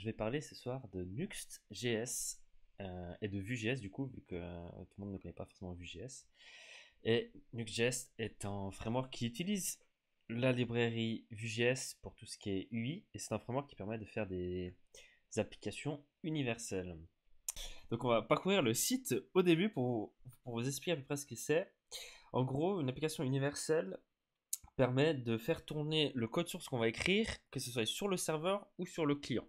Je vais parler ce soir de Nuxt.js et de Vue.js du coup, vu que tout le monde ne connaît pas forcément Vue.js. Et Nuxt.js est un framework qui utilise la librairie Vue.js pour tout ce qui est UI, et c'est un framework qui permet de faire des applications universelles. Donc on va parcourir le site au début pour vous expliquer à peu près ce que c'est. En gros, une application universelle permet de faire tourner le code source qu'on va écrire, que ce soit sur le serveur ou sur le client.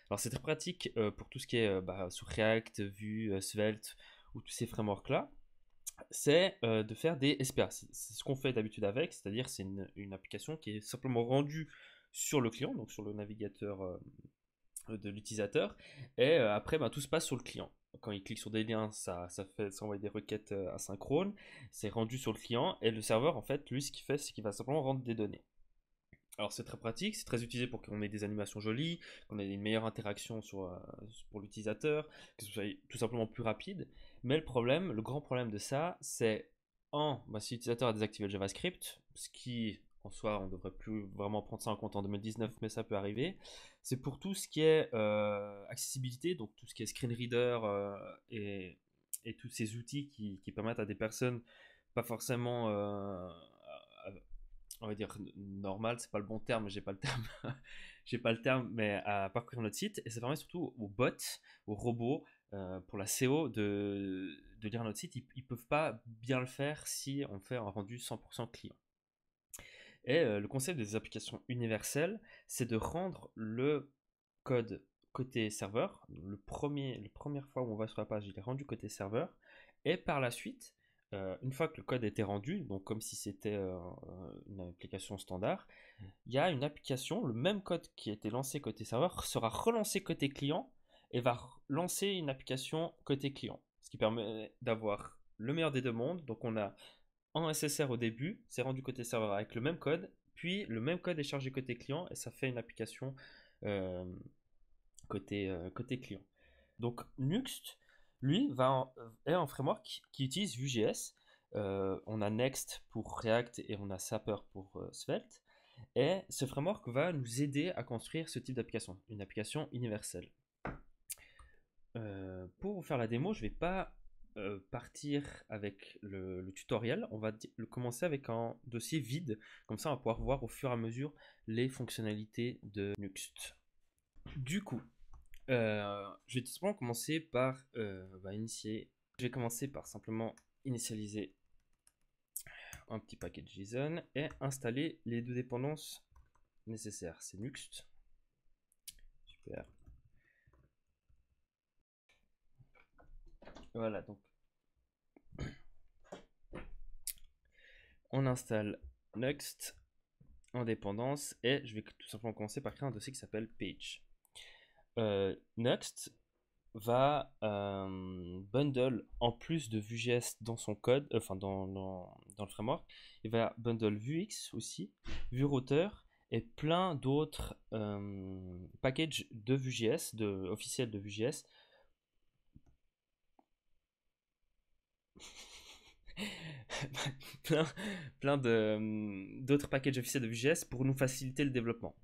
Alors c'est très pratique pour tout ce qui est sur React, Vue, Svelte ou tous ces frameworks-là. C'est de faire des SPA. C'est ce qu'on fait d'habitude avec, c'est-à-dire c'est une application qui est simplement rendue sur le client, donc sur le navigateur de l'utilisateur, et après tout se passe sur le client. Quand il clique sur des liens, ça envoie des requêtes asynchrones, c'est rendu sur le client, et le serveur, en fait, lui, ce qu'il fait, c'est qu'il va simplement rendre des données. Alors c'est très pratique, c'est très utilisé pour qu'on ait des animations jolies, qu'on ait une meilleure interaction pour l'utilisateur, que ce soit tout simplement plus rapide. Mais le grand problème de ça, c'est si l'utilisateur a désactivé le JavaScript, ce qui en soi on ne devrait plus vraiment prendre ça en compte en 2019, mais ça peut arriver. C'est pour tout ce qui est accessibilité, donc tout ce qui est screen reader et tous ces outils qui permettent à des personnes pas forcément on va dire normal, c'est pas le bon terme, j'ai pas le terme, j'ai pas le terme, mais à parcourir notre site, et ça permet surtout aux bots, aux robots, pour la SEO de lire notre site. Ils peuvent pas bien le faire si on fait un rendu 100% client. Et le concept des applications universelles, c'est de rendre le code côté serveur. La première fois où on va sur la page, il est rendu côté serveur, et par la suite, une fois que le code a été rendu, donc comme si c'était une application standard, il y a une application, le même code qui a été lancé côté serveur sera relancé côté client et va lancer une application côté client. Ce qui permet d'avoir le meilleur des deux mondes. Donc on a en SSR au début, c'est rendu côté serveur avec le même code, puis le même code est chargé côté client et ça fait une application euh, côté client. Donc Nuxt, lui, est un framework qui utilise Vue.js. On a Next pour React et on a Sapper pour Svelte. Et ce framework va nous aider à construire ce type d'application, une application universelle. Pour vous faire la démo, je ne vais pas partir avec le tutoriel. On va commencer avec un dossier vide. Comme ça, on va pouvoir voir au fur et à mesure les fonctionnalités de Nuxt. Du coup, je vais tout simplement commencer par initier. Je vais commencer par simplement initialiser un petit package JSON et installer les deux dépendances nécessaires. C'est Nuxt. Super. Voilà, donc on installe Nuxt en dépendance et je vais tout simplement commencer par créer un dossier qui s'appelle page. Nuxt va bundle en plus de Vue.js dans son code, dans le framework, il va bundle Vuex aussi, VueRouter et plein d'autres packages de Vue.js, officiels de Vue.js. plein d'autres packages officiels de Vue.js pour nous faciliter le développement.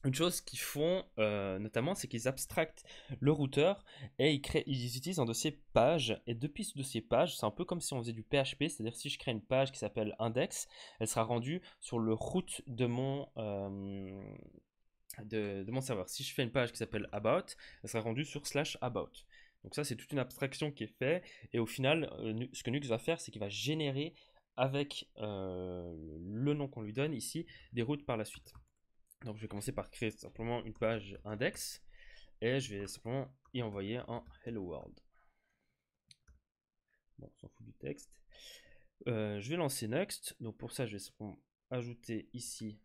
Une chose qu'ils font notamment, c'est qu'ils abstractent le routeur et ils utilisent un dossier page. Et depuis ce dossier page, c'est un peu comme si on faisait du PHP, c'est-à-dire si je crée une page qui s'appelle index, elle sera rendue sur le root de mon serveur. Si je fais une page qui s'appelle about, elle sera rendue sur /about. Donc ça, c'est toute une abstraction qui est faite. Et au final, ce que Nuxt va faire, c'est qu'il va générer avec le nom qu'on lui donne ici des routes par la suite. Donc je vais commencer par créer simplement une page index et je vais simplement y envoyer un hello world. Bon, on s'en fout du texte. Je vais lancer Nuxt. Donc pour ça, je vais simplement ajouter ici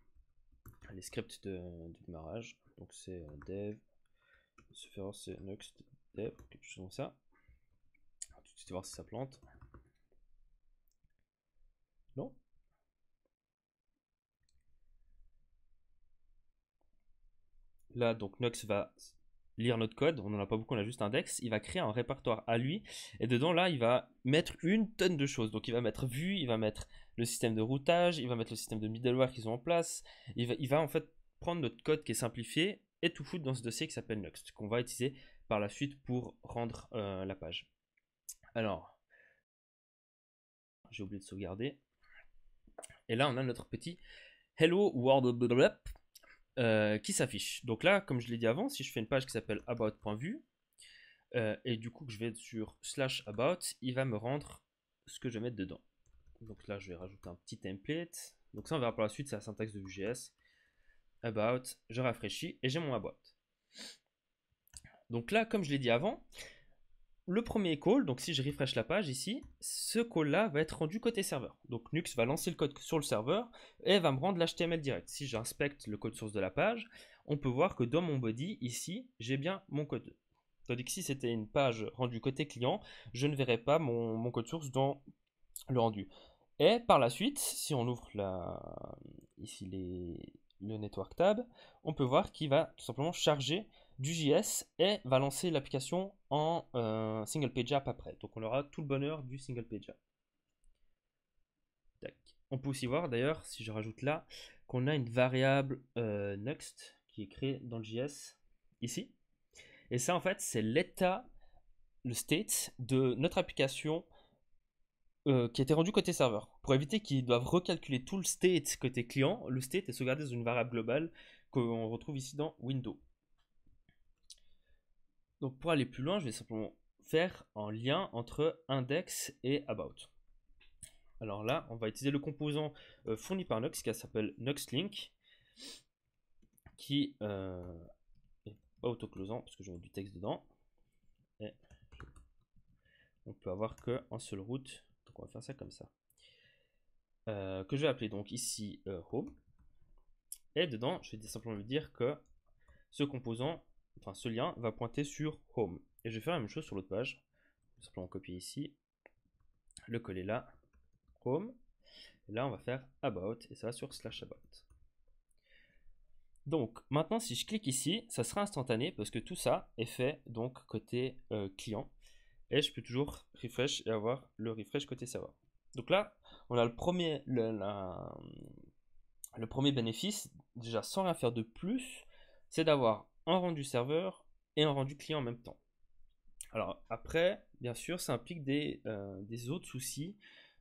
les scripts de démarrage. Donc c'est dev, c'est Nuxt dev, quelque chose comme ça. On va tout de suite voir si ça plante. Non. Là, donc Nuxt va lire notre code, on n'en a pas beaucoup, on a juste index, il va créer un répertoire à lui, et dedans là il va mettre une tonne de choses. Donc il va mettre Vue, il va mettre le système de routage, il va mettre le système de middleware qu'ils ont en place, il va en fait prendre notre code qui est simplifié et tout foutre dans ce dossier qui s'appelle Nuxt, qu'on va utiliser par la suite pour rendre la page. Alors, j'ai oublié de sauvegarder. Et là, on a notre petit Hello World qui s'affiche. Donc là, comme je l'ai dit avant, si je fais une page qui s'appelle about.vue, et du coup que je vais sur /about, il va me rendre ce que je vais mettre dedans. Donc là, je vais rajouter un petit template. Donc ça, on verra par la suite, c'est la syntaxe de Vue.js. About, je rafraîchis et j'ai mon about. Donc là, comme je l'ai dit avant, le premier call, donc si je refresh la page ici, ce call-là va être rendu côté serveur. Donc Nuxt va lancer le code sur le serveur et va me rendre l'HTML direct. Si j'inspecte le code source de la page, on peut voir que dans mon body, ici, j'ai bien mon code. Tandis que si c'était une page rendue côté client, je ne verrais pas mon code source dans le rendu. Et par la suite, si on ouvre ici le network tab, on peut voir qu'il va tout simplement charger du JS et va lancer l'application en single page app après. Donc on aura tout le bonheur du single page app. Tac. On peut aussi voir d'ailleurs, si je rajoute là, qu'on a une variable Nuxt qui est créée dans le JS ici. Et ça en fait c'est l'état, le state de notre application qui a été rendu côté serveur. Pour éviter qu'ils doivent recalculer tout le state côté client, le state est sauvegardé dans une variable globale qu'on retrouve ici dans Windows. Donc pour aller plus loin, je vais simplement faire un lien entre index et about. Alors là, on va utiliser le composant fourni par Nuxt qui s'appelle NuxtLink, qui est pas autoclosant parce que je mets du texte dedans. Et on peut avoir qu'un seul route. Donc on va faire ça comme ça. Que je vais appeler donc ici home. Et dedans, je vais simplement lui dire que ce composant, enfin ce lien, va pointer sur home. Et je vais faire la même chose sur l'autre page. Je vais simplement copier ici, le coller là, home. Et là, on va faire about et ça va sur /about. Donc maintenant, si je clique ici, ça sera instantané parce que tout ça est fait donc côté client. Et je peux toujours refresh et avoir le refresh côté serveur. Donc là, on a le premier bénéfice, déjà sans rien faire de plus, c'est d'avoir un rendu serveur et un rendu client en même temps. Alors après, bien sûr, ça implique des autres soucis,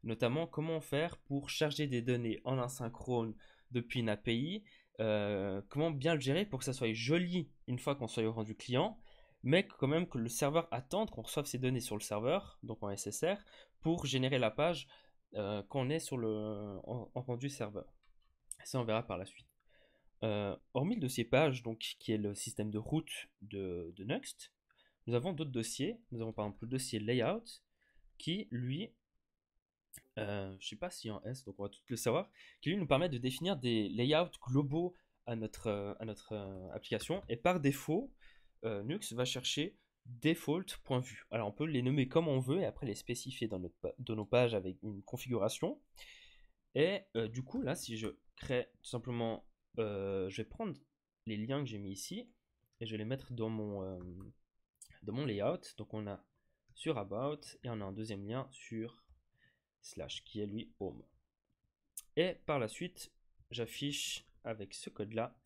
notamment comment faire pour charger des données en asynchrone depuis une API, comment bien le gérer pour que ça soit joli une fois qu'on soit au rendu client, mais quand même que le serveur attende qu'on reçoive ces données sur le serveur, donc en SSR, pour générer la page quand on est sur en rendu serveur. Ça, on verra par la suite. Hormis le dossier page, donc, qui est le système de route de Nuxt, nous avons d'autres dossiers. Nous avons par exemple le dossier layout qui, lui, je ne sais pas si en S, donc on va tout le savoir, qui lui nous permet de définir des layouts globaux à notre application. Et par défaut, Nuxt va chercher default.vue. Alors on peut les nommer comme on veut et après les spécifier dans nos pages avec une configuration. Et du coup, là, si je crée tout simplement, je vais prendre les liens que j'ai mis ici et je vais les mettre dans mon layout. Donc on a sur about et on a un deuxième lien sur / qui est lui home. Et par la suite, j'affiche avec ce code-là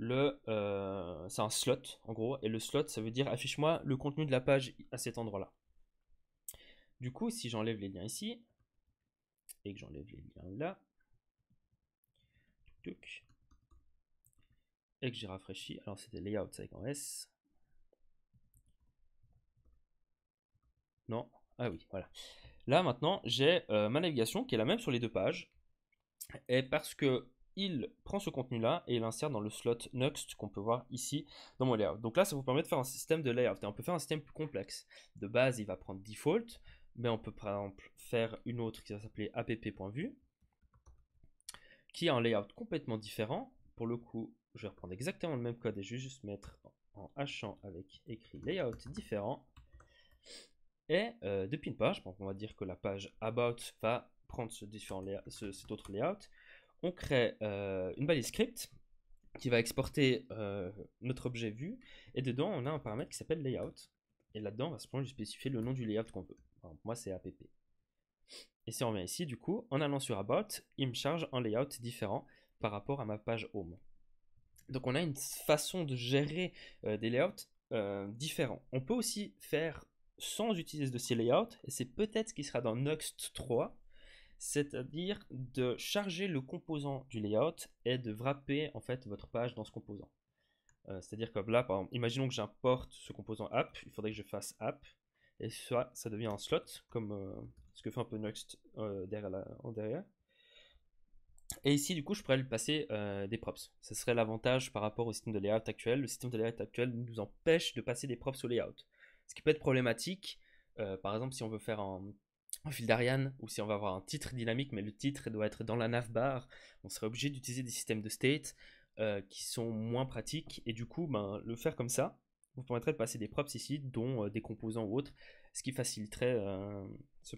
c'est un slot en gros, et le slot ça veut dire affiche-moi le contenu de la page à cet endroit-là. Du coup, si j'enlève les liens ici et que j'enlève les liens là, et que j'ai rafraîchi, alors c'était layout avec un S. Non, ah oui, voilà. Là maintenant, j'ai ma navigation qui est la même sur les deux pages, et parce que il prend ce contenu-là et il l'insère dans le slot Nuxt qu'on peut voir ici dans mon layout. Donc là, ça vous permet de faire un système de layout. Et on peut faire un système plus complexe. De base, il va prendre default, mais on peut par exemple faire une autre qui va s'appeler app.vue, qui a un layout complètement différent. Pour le coup, je vais reprendre exactement le même code et je vais juste mettre en hachant avec écrit layout différent. Et depuis une page, on va dire que la page about va prendre cet autre layout. On crée une balise script qui va exporter notre objet vue, et dedans on a un paramètre qui s'appelle layout, et là-dedans on va simplement lui spécifier le nom du layout qu'on veut. Alors, moi c'est app. Et si on revient ici, du coup, en allant sur about, il me charge un layout différent par rapport à ma page home. Donc on a une façon de gérer des layouts différents. On peut aussi faire sans utiliser de ces layouts, et c'est peut-être ce qui sera dans Nuxt 3, c'est-à-dire de charger le composant du layout et de wrapper en fait votre page dans ce composant. C'est-à-dire que là, par exemple, imaginons que j'importe ce composant app, il faudrait que je fasse app, et ça devient un slot, comme ce que fait un peu Nuxt en derrière. Et ici, du coup, je pourrais lui passer des props. Ce serait l'avantage par rapport au système de layout actuel. Le système de layout actuel nous empêche de passer des props au layout. Ce qui peut être problématique, par exemple, si on veut faire un fil d'Ariane, ou si on va avoir un titre dynamique, mais le titre doit être dans la navbar, on serait obligé d'utiliser des systèmes de state qui sont moins pratiques. Et du coup, ben, le faire comme ça vous permettrait de passer des props ici, dont des composants ou autres, ce qui faciliterait ce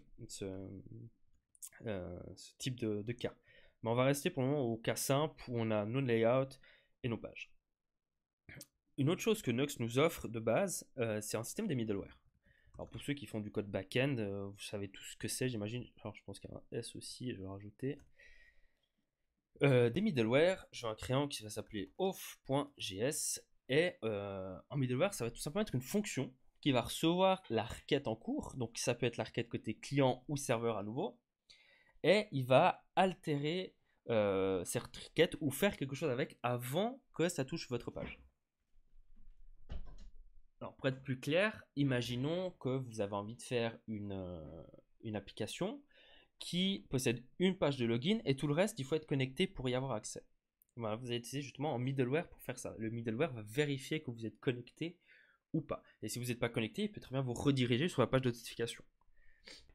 type de cas. Mais on va rester pour le moment au cas simple où on a nos layouts et nos pages. Une autre chose que Nuxt nous offre de base, c'est un système des middleware. Alors pour ceux qui font du code back-end, vous savez tout ce que c'est, j'imagine. Alors je pense qu'il y a un S aussi, je vais rajouter. Des middleware, je vais en créer un qui va s'appeler off.js. Et un middleware, ça va tout simplement être une fonction qui va recevoir la requête en cours. Donc ça peut être la requête côté client ou serveur à nouveau. Et il va altérer cette requête ou faire quelque chose avec avant que ça touche votre page. Alors pour être plus clair, imaginons que vous avez envie de faire une application qui possède une page de login et tout le reste, il faut être connecté pour y avoir accès. Voilà, vous allez utiliser justement un middleware pour faire ça. Le middleware va vérifier que vous êtes connecté ou pas. Et si vous n'êtes pas connecté, il peut très bien vous rediriger sur la page de notification.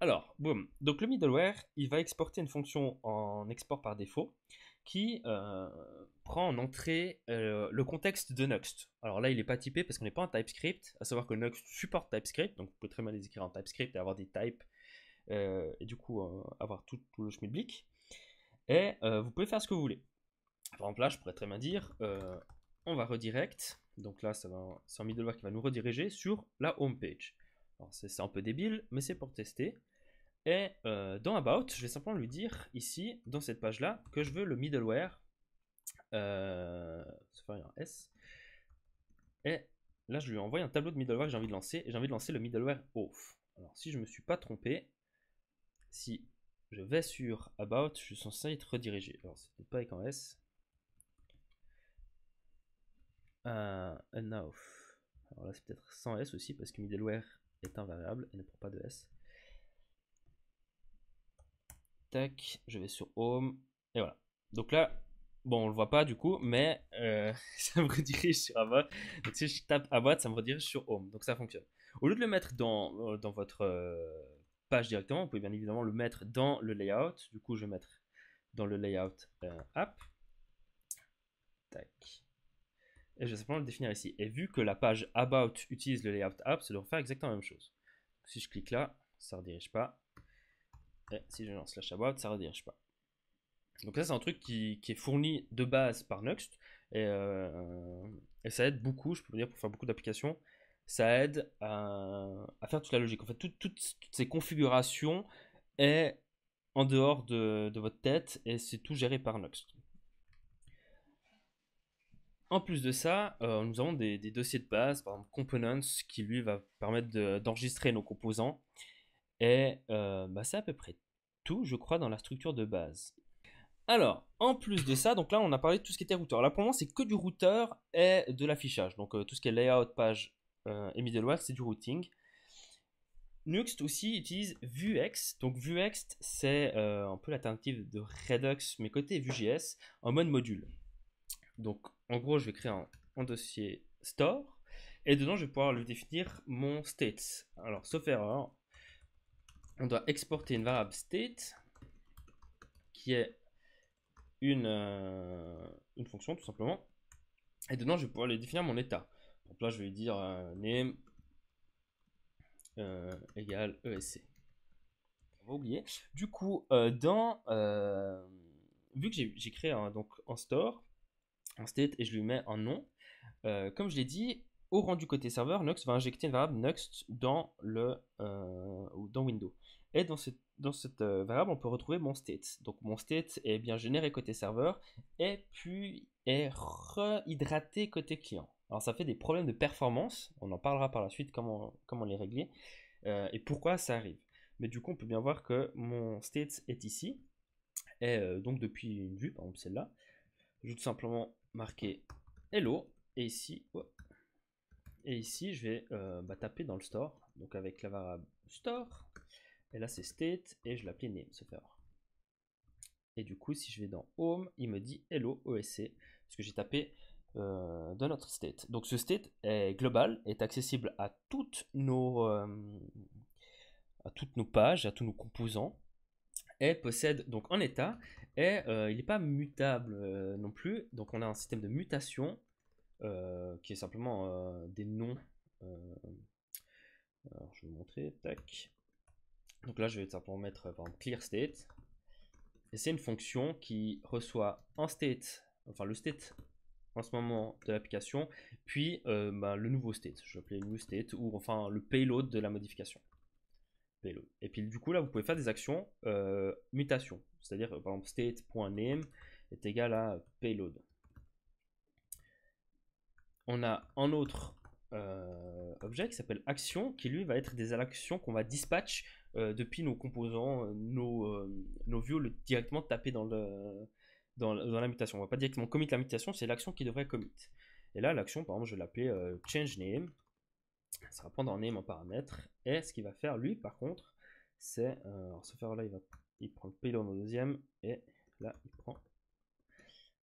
Alors, boum. Donc le middleware, il va exporter une fonction en export par défaut qui prend en entrée le contexte de Nuxt. Alors là, il n'est pas typé parce qu'on n'est pas en TypeScript, à savoir que Nuxt supporte TypeScript, donc vous pouvez très bien les écrire en TypeScript et avoir des types, et du coup avoir tout le schmilblick. Et vous pouvez faire ce que vous voulez. Par exemple là, je pourrais très bien dire, on va redirect, donc là, c'est un middleware qui va nous rediriger sur la home page. Alors c'est un peu débile, mais c'est pour tester. Et dans About, je vais simplement lui dire ici, dans cette page-là, que je veux le middleware. Ça fait un S. Et là, je lui envoie un tableau de middleware que j'ai envie de lancer. Et j'ai envie de lancer le middleware off. Alors, si je ne me suis pas trompé, si je vais sur About, je suis censé être redirigé. Alors, c'est peut-être pas avec un S. And now. Alors là, c'est peut-être sans S aussi, parce que middleware est un variable et ne prend pas de S. Tac, je vais sur Home, et voilà. Donc là, bon, on le voit pas du coup, mais ça me redirige sur About. Donc si je tape About, ça me redirige sur Home. Donc ça fonctionne. Au lieu de le mettre dans votre page directement, vous pouvez bien évidemment le mettre dans le layout. Du coup, je vais mettre dans le layout app. Tac. Et je vais simplement le définir ici. Et vu que la page About utilise le layout app, ça doit faire exactement la même chose. Donc, si je clique là, ça ne redirige pas. Et si je lance slash about, ça ne redirige pas. Donc ça, c'est un truc qui est fourni de base par Nuxt. Et ça aide beaucoup, je peux vous dire, pour faire beaucoup d'applications. Ça aide à faire toute la logique. En fait, toutes ces configurations est en dehors de votre tête et c'est tout géré par Nuxt. En plus de ça, nous avons des dossiers de base, par exemple Components, qui lui va permettre d'enregistrer nos composants. Et c'est à peu près tout, je crois, dans la structure de base. Alors, en plus de ça, donc là on a parlé de tout ce qui était routeur. Là pour le moment c'est que du routeur et de l'affichage. Donc tout ce qui est layout, page et middleware, c'est du routing. Nuxt aussi utilise Vuex. Donc Vuex c'est un peu l'alternative de Redux, mais côté Vue.js, en mode module. Donc en gros je vais créer un dossier store et dedans je vais pouvoir lui définir mon state. Alors sauf erreur, on doit exporter une variable state qui est une fonction tout simplement. Et dedans, je vais pouvoir lui définir mon état. Donc là, je vais lui dire name égale ESC. On va oublier. Du coup, vu que j'ai créé donc en store, un state et je lui mets un nom, comme je l'ai dit, au rendu côté serveur, Nuxt va injecter une variable Nuxt dans Windows. Et dans cette variable, on peut retrouver mon state. Donc mon state est bien généré côté serveur et puis est rehydraté côté client. Alors ça fait des problèmes de performance, on en parlera par la suite comment les régler et pourquoi ça arrive. Mais du coup, on peut bien voir que mon state est ici. Et donc depuis une vue, par exemple celle-là, je vais tout simplement marquer hello. Et ici, je vais taper dans le store, donc avec la variable store. Et là, c'est state et je l'appelais name, sauf erreur. Et du coup, si je vais dans home, il me dit hello OSC, parce que j'ai tapé dans notre state. Donc ce state est global, est accessible à toutes nos pages, à tous nos composants, et possède donc un état, et il n'est pas mutable non plus. Donc on a un système de mutation qui est simplement des noms. Alors je vais vous montrer, tac. Donc là je vais simplement mettre par exemple clear state. Et c'est une fonction qui reçoit un state, enfin le state en ce moment de l'application, puis le nouveau state. Je vais appeler new state, ou enfin le payload de la modification. Payload. Et puis du coup là vous pouvez faire des actions mutation. C'est-à-dire par exemple state.name est égal à payload. On a un autre objet qui s'appelle action, qui lui va être des actions qu'on va dispatch depuis nos composants, nos views, directement taper dans la mutation. On va pas directement commit la mutation, c'est l'action qui devrait commit. Et là, l'action, par exemple, je vais l'appeler change name. Ça va prendre un name en paramètre. Et ce qu'il va faire, lui, par contre, c'est. Ce faire-là, il prend le payload au deuxième. Et là, il prend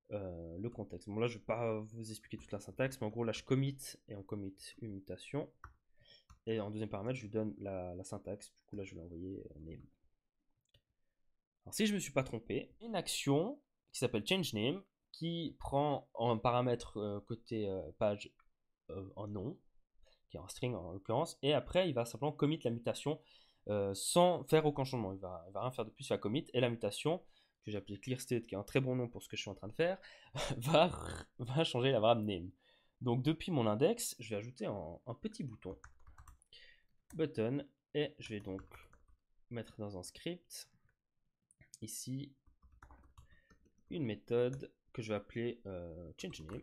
le contexte. Bon, là, je vais pas vous expliquer toute la syntaxe, mais en gros, là, je commit et on commit une mutation. Et en deuxième paramètre, je lui donne la syntaxe. Du coup, là, je vais l'envoyer name. Alors, si je ne me suis pas trompé, une action qui s'appelle change name, qui prend en paramètre côté page un nom, qui est en string en l'occurrence, et après, il va simplement commit la mutation sans faire aucun changement. Il va rien faire de plus, il va commit, et la mutation, que j'ai appelée clear state, qui est un très bon nom pour ce que je suis en train de faire, va changer la variable name. Donc, depuis mon index, je vais ajouter un petit bouton button, et je vais donc mettre dans un script ici une méthode que je vais appeler changeName.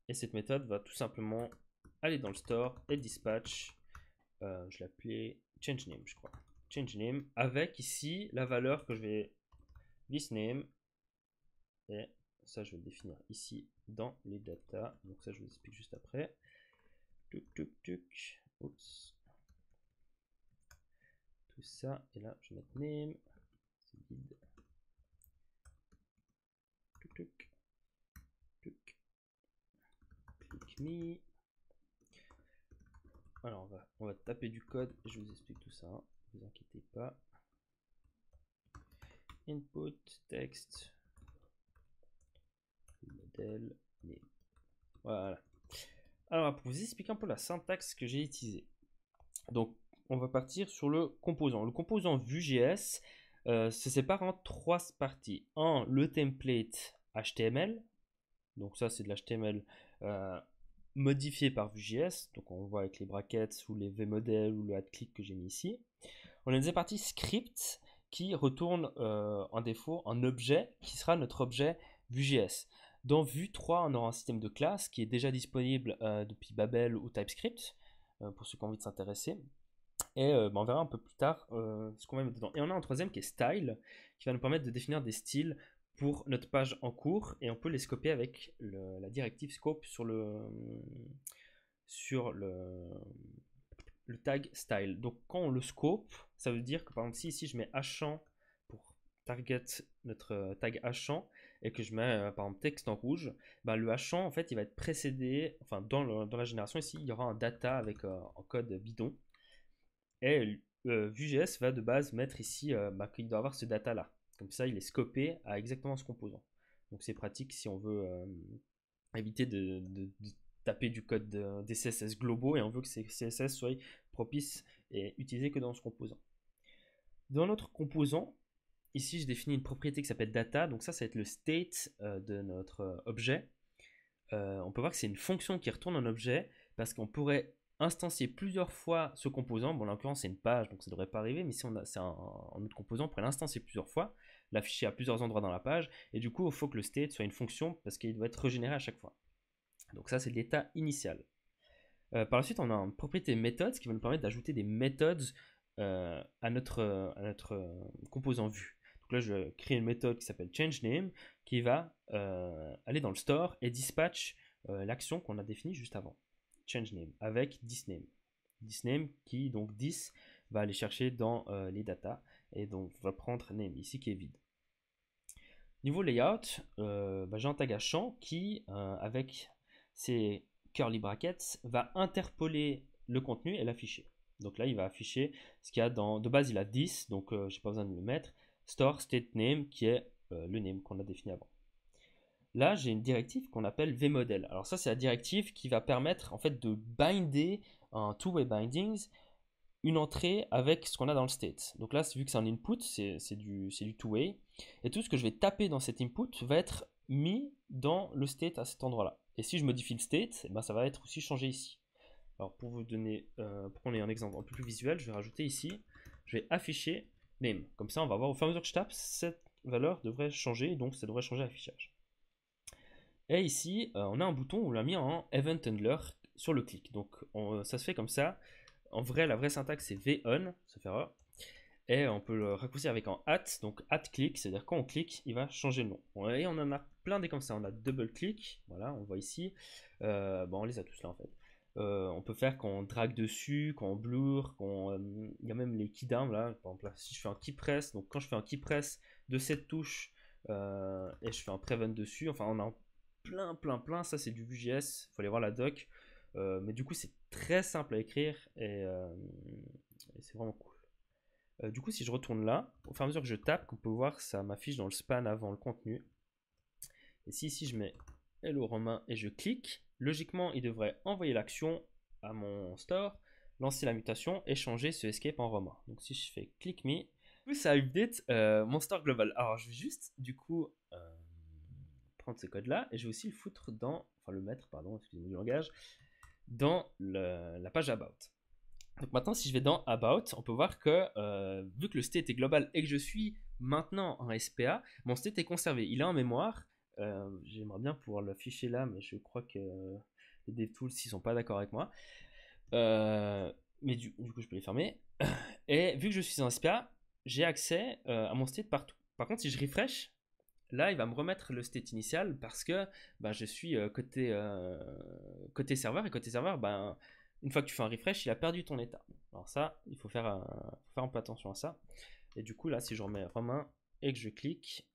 Et cette méthode va tout simplement aller dans le store et dispatch, je l'appelais changeName, je crois, changeName, avec ici la valeur que je vais thisName, et ça je vais le définir ici dans les data. Donc ça je vous explique juste après. Oups. Tout ça, et là je vais mettre name, c'est vide. Click me. Alors on va taper du code et je vous explique tout ça, ne vous inquiétez pas. Input text modèle name. Voilà. Alors pour vous expliquer un peu la syntaxe que j'ai utilisée. Donc on va partir sur le composant. Le composant Vue.js se sépare en trois parties. Un, le template HTML. Donc ça c'est de l'HTML modifié par Vue.js. Donc on voit avec les brackets ou les vmodel ou le add-click que j'ai mis ici. On a une deuxième partie script qui retourne en défaut un objet qui sera notre objet Vue.js. Dans Vue 3, on aura un système de classe qui est déjà disponible depuis Babel ou TypeScript, pour ceux qui ont envie de s'intéresser. Et on verra un peu plus tard ce qu'on va mettre dedans. Et on a un troisième qui est style, qui va nous permettre de définir des styles pour notre page en cours, et on peut les scoper avec la directive scope sur le tag style. Donc quand on le scope, ça veut dire que par exemple si ici je mets H100 pour target notre tag H100 et que je mets par exemple texte en rouge, le H100 en fait il va être précédé, enfin dans la génération ici il y aura un data avec un code bidon, et Vue.js va de base mettre ici qu'il doit avoir ce data là, comme ça il est scopé à exactement ce composant. Donc c'est pratique si on veut éviter de taper du code des CSS globaux, et on veut que ces CSS soient propices et utilisés que dans ce composant. Dans notre composant, ici je définis une propriété qui s'appelle data, donc ça va être le state de notre objet. On peut voir que c'est une fonction qui retourne un objet, parce qu'on pourrait instancier plusieurs fois ce composant. Bon, en l'occurrence, c'est une page, donc ça ne devrait pas arriver, mais si c'est un autre composant, on pourrait l'instancier plusieurs fois, l'afficher à plusieurs endroits dans la page, et du coup, il faut que le state soit une fonction parce qu'il doit être régénéré à chaque fois. Donc ça, c'est l'état initial. Par la suite, on a une propriété méthode, ce qui va nous permettre d'ajouter des méthodes à notre composant vue. Donc là, je crée une méthode qui s'appelle changeName, qui va aller dans le store et dispatch l'action qu'on a définie juste avant. ChangeName avec thisName. thisName qui, donc 10, va aller chercher dans les data et donc va prendre name ici qui est vide. Niveau layout, j'ai un tag à champ qui, avec ses curly brackets, va interpoler le contenu et l'afficher. Donc là, il va afficher ce qu'il y a dans. De base, il a 10, donc je n'ai pas besoin de le mettre. Store state name qui est le name qu'on a défini avant. Là, j'ai une directive qu'on appelle vmodel. Alors ça, c'est la directive qui va permettre en fait de binder en two-way bindings une entrée avec ce qu'on a dans le state. Donc là, vu que c'est un input, c'est du two-way. Et tout ce que je vais taper dans cet input va être mis dans le state à cet endroit-là. Et si je modifie le state, eh ben, ça va être aussi changé ici. Alors pour vous donner, pour qu'on ait un exemple un peu plus visuel, je vais rajouter ici, je vais afficher name. Comme ça, on va voir au fur et à mesure que je tape, cette valeur devrait changer, donc ça devrait changer l'affichage. Et ici, on a un bouton où on l'a mis en event handler sur le clic. Donc ça se fait comme ça. En vrai, la vraie syntaxe c'est von, ça fait erreur. Et on peut le raccourcir avec un at, donc at click, c'est-à-dire quand on clique, il va changer le nom. Et on en a plein des comme ça. On a double click, voilà, on voit ici. On les a tous là en fait. On peut faire quand on drague dessus, quand on blur, il y a même les keydown là. Par exemple, là, si je fais un key press, donc quand je fais un key press de cette touche et je fais un prevent dessus, enfin on a plein. Ça c'est du Vue.js, il faut aller voir la doc. Mais du coup, c'est très simple à écrire et c'est vraiment cool. Du coup, si je retourne là, au fur et à mesure que je tape, on peut voir ça m'affiche dans le span avant le contenu. Et si ici je mets hello Romain et je clique, logiquement il devrait envoyer l'action à mon store, lancer la mutation et changer ce escape en Romain. Donc si je fais click me, ça update mon store global. Alors je vais juste du coup prendre ce code là et je vais aussi le foutre dans, enfin le mettre, pardon, excusez-moi du langage, dans la page about. Donc maintenant, si je vais dans about, on peut voir que vu que le state est global et que je suis maintenant en SPA, mon state est conservé. Il est en mémoire. J'aimerais bien pouvoir l'afficher là, mais je crois que les DevTools ils sont pas d'accord avec moi. Mais du coup, je peux les fermer. Et vu que je suis en SPA, j'ai accès à mon state partout. Par contre, si je refresh, là, il va me remettre le state initial parce que je suis côté serveur. Et côté serveur, une fois que tu fais un refresh, il a perdu ton état. Alors ça, il faut faire un peu attention à ça. Et du coup, là, si je remets Romain et que je clique,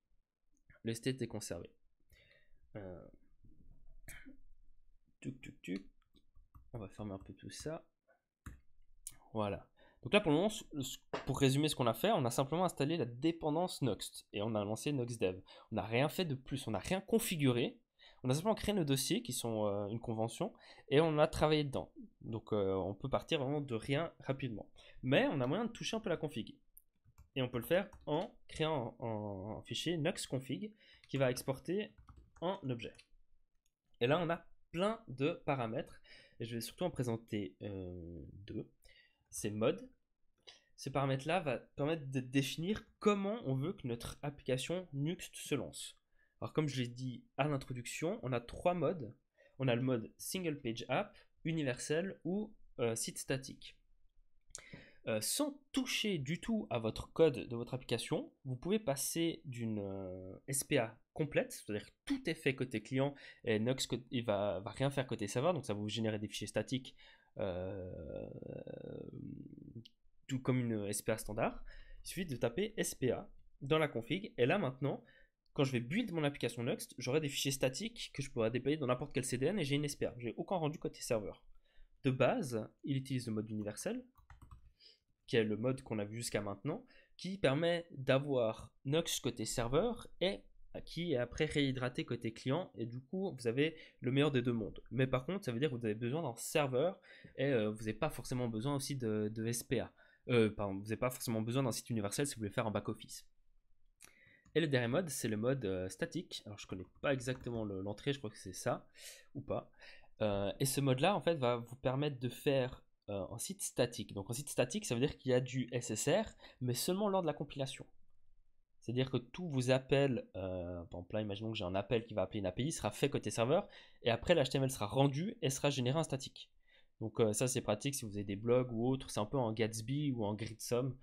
le state est conservé. On va fermer un peu tout ça. Voilà. Donc là, pour le moment, pour résumer ce qu'on a fait, on a simplement installé la dépendance Nuxt et on a lancé NuxDev. On n'a rien fait de plus, on n'a rien configuré. On a simplement créé nos dossiers qui sont une convention et on a travaillé dedans. Donc on peut partir vraiment de rien rapidement. Mais on a moyen de toucher un peu la config. Et on peut le faire en créant un fichier nuxconfig qui va exporter un objet. Et là, on a plein de paramètres. Et je vais surtout en présenter deux. C'est mode. Ce paramètre-là va permettre de définir comment on veut que notre application Nuxt se lance. Alors comme je l'ai dit à l'introduction, on a trois modes. On a le mode Single Page App, Universel ou Site Statique. Sans toucher du tout à votre code de votre application, vous pouvez passer d'une SPA complète, c'est-à-dire que tout est fait côté client et Nuxt il va rien faire côté serveur, donc ça va vous générer des fichiers statiques tout comme une SPA standard. Il suffit de taper SPA dans la config et là maintenant, quand je vais build mon application Nuxt, j'aurai des fichiers statiques que je pourrai déployer dans n'importe quel CDN et j'ai une SPA. J'ai aucun rendu côté serveur. De base, il utilise le mode universel, qui est le mode qu'on a vu jusqu'à maintenant, qui permet d'avoir Nuxt côté serveur et qui est après réhydraté côté client, et du coup vous avez le meilleur des deux mondes. Mais par contre, ça veut dire que vous avez besoin d'un serveur et vous n'avez pas forcément besoin aussi de SPA. Vous n'avez pas forcément besoin d'un site universel si vous voulez faire un back-office. Et le dernier mode, c'est le mode statique. Alors je connais pas exactement l'entrée, je crois que c'est ça ou pas. Et ce mode-là, en fait, va vous permettre de faire un site statique. Donc, un site statique, ça veut dire qu'il y a du SSR, mais seulement lors de la compilation. C'est-à-dire que tous vos appels, par exemple là, imaginons que j'ai un appel qui va appeler une API, sera fait côté serveur, et après l'HTML sera rendu et sera généré en statique. Donc ça c'est pratique si vous avez des blogs ou autres, c'est un peu en Gatsby ou en Gridsome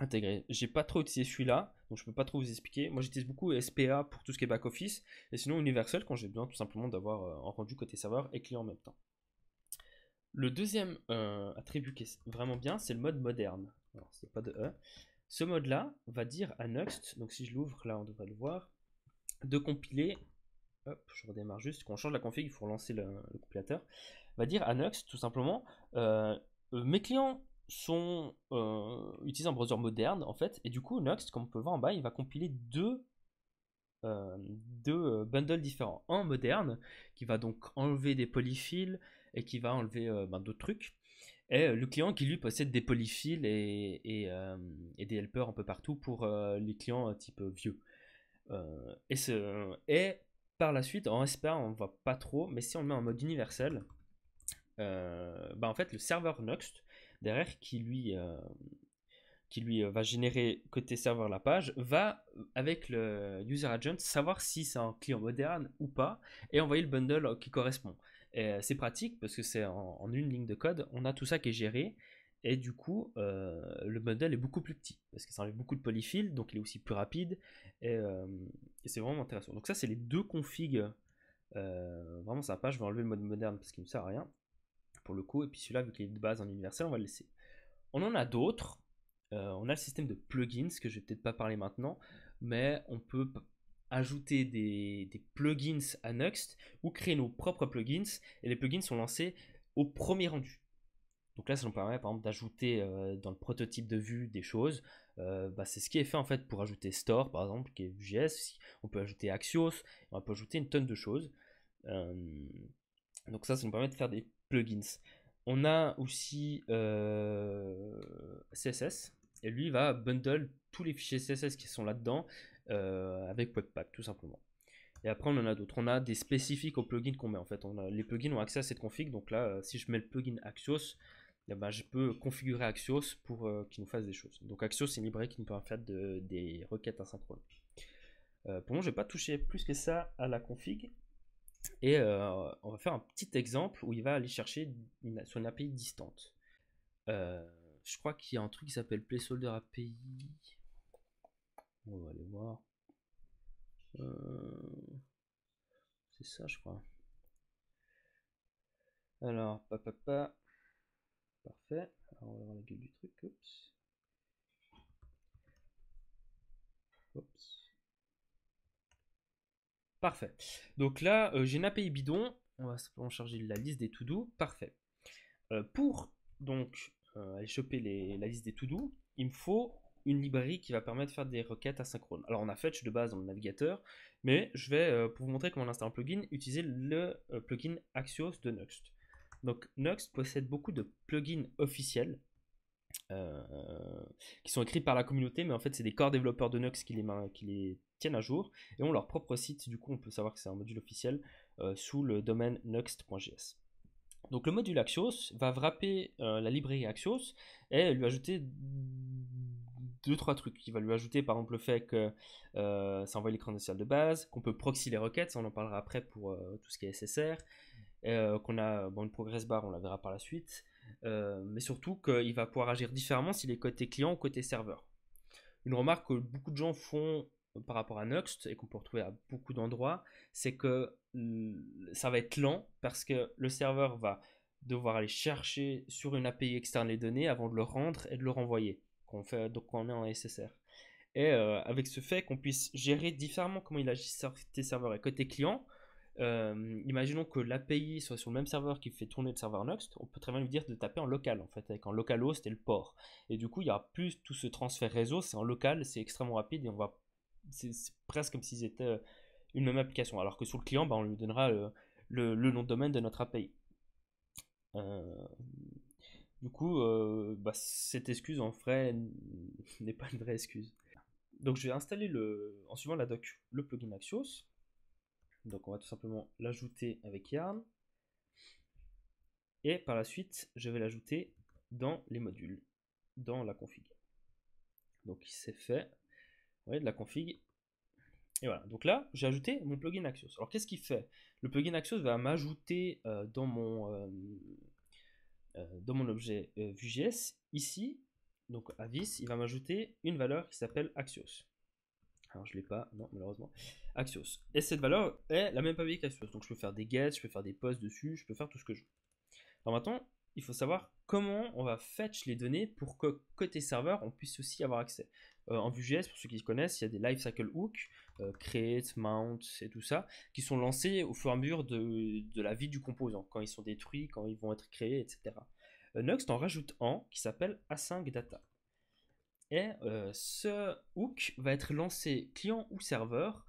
intégré. J'ai pas trop utilisé celui-là, donc je peux pas trop vous expliquer. Moi j'utilise beaucoup SPA pour tout ce qui est back-office, et sinon Universal quand j'ai besoin tout simplement d'avoir un rendu côté serveur et client en même temps. Le deuxième attribut qui est vraiment bien, c'est le mode moderne. Alors c'est pas de E. Ce mode-là va dire à Nuxt, donc si je l'ouvre, là on devrait le voir, de compiler, hop, je redémarre juste, quand on change la config, il faut relancer le compilateur, va dire à Nuxt tout simplement, mes clients sont utilisent un browser moderne en fait, et du coup Nuxt, comme on peut voir en bas, il va compiler deux bundles différents. Un moderne, qui va donc enlever des polyfills et qui va enlever d'autres trucs, et le client qui lui possède des polyfills et des helpers un peu partout pour les clients type vieux. Et par la suite, en SPA, on ne voit pas trop, mais si on le met en mode universel, en fait, le serveur Nuxt, derrière, qui lui va générer côté serveur la page, va, avec le user agent, savoir si c'est un client moderne ou pas, et envoyer le bundle qui correspond. C'est pratique parce que c'est en une ligne de code, on a tout ça qui est géré, et du coup, le bundle est beaucoup plus petit, parce que ça enlève beaucoup de polyfills, donc il est aussi plus rapide, et c'est vraiment intéressant. Donc ça, c'est les deux configs, vraiment sympa. Je vais enlever le mode moderne parce qu'il ne me sert à rien, pour le coup, et puis celui-là, vu qu'il est de base en universel, on va le laisser. On en a d'autres. On a le système de plugins que je vais peut-être pas parler maintenant, mais on peut ajouter des plugins à Nuxt ou créer nos propres plugins, et les plugins sont lancés au premier rendu. Donc là, ça nous permet par exemple d'ajouter dans le prototype de vue des choses. C'est ce qui est fait en fait pour ajouter Store par exemple, qui est Vue.js. On peut ajouter Axios, on peut ajouter une tonne de choses. Euh, donc ça nous permet de faire des plugins. On a aussi CSS, et lui va bundle tous les fichiers CSS qui sont là-dedans avec Webpack tout simplement. Et après on en a d'autres, on a des spécifiques aux plugins qu'on met en fait. Les plugins ont accès à cette config, donc là si je mets le plugin Axios, je peux configurer Axios pour qu'il nous fasse des choses. Donc Axios c'est une librairie qui nous permet de faire des requêtes asynchrones. Pour moi je vais pas toucher plus que ça à la config. Et on va faire un petit exemple où il va aller chercher son API distante. Je crois qu'il y a un truc qui s'appelle placeholder API. On va aller voir. C'est ça, je crois. Alors, Parfait. Alors, on va voir la gueule du truc. Oups. Parfait. Donc là, j'ai une API bidon. On va simplement charger la liste des to-do. Parfait. Pour donc aller choper la liste des to-do, il me faut une librairie qui va permettre de faire des requêtes asynchrones. Alors on a Fetch de base dans le navigateur, mais je vais, pour vous montrer comment on installe un plugin, utiliser le plugin Axios de Nuxt. Donc Nuxt possède beaucoup de plugins officiels qui sont écrits par la communauté, mais en fait c'est des core développeurs de Nuxt qui les tiennent à jour et ont leur propre site. Du coup on peut savoir que c'est un module officiel sous le domaine nuxt.js. Donc le module Axios va wrapper la librairie Axios et lui ajouter 2-3 trucs. Il va lui ajouter par exemple le fait que ça envoie l'écran initial de base, qu'on peut proxy les requêtes, ça on en parlera après pour tout ce qui est SSR, qu'on a une progress bar, on la verra par la suite, mais surtout qu'il va pouvoir agir différemment s'il est côté client ou côté serveur. Une remarque que beaucoup de gens font par rapport à Nuxt et qu'on peut retrouver à beaucoup d'endroits, c'est que ça va être lent parce que le serveur va devoir aller chercher sur une API externe les données avant de le rendre et de le renvoyer donc quand on est en SSR. Et avec ce fait qu'on puisse gérer différemment comment il agit côté serveur et côté client, imaginons que l'API soit sur le même serveur qui fait tourner le serveur Nuxt, on peut très bien lui dire de taper en local en fait, avec un localhost et le port. Et du coup, il y aura plus tout ce transfert réseau, c'est en local, c'est extrêmement rapide et c'est presque comme si c'était une même application. Alors que sur le client, on lui donnera le nom de domaine de notre API. Du coup, cette excuse en vrai n'est pas une vraie excuse. Donc je vais installer en suivant la doc le plugin Axios. Donc on va tout simplement l'ajouter avec yarn. Et par la suite, je vais l'ajouter dans les modules, dans la config. Donc c'est fait. Vous voyez, de la config. Et voilà. Donc là, j'ai ajouté mon plugin Axios. Alors qu'est-ce qu'il fait? Le plugin Axios va m'ajouter dans mon objet Vue.js, ici, donc à Vis, il va m'ajouter une valeur qui s'appelle Axios. Alors je ne l'ai pas, non, malheureusement. Axios. Et cette valeur est la même papier qu'Axios. Donc je peux faire des gets, je peux faire des posts dessus, je peux faire tout ce que je veux. Alors maintenant, il faut savoir comment on va fetch les données pour que côté serveur, on puisse aussi avoir accès. En Vue.js, pour ceux qui connaissent, il y a des lifecycle hooks, create, mount et tout ça, qui sont lancés au fur et à mesure de la vie du composant, quand ils sont détruits, quand ils vont être créés, etc. Nuxt en rajoute un qui s'appelle async data. Et ce hook va être lancé client ou serveur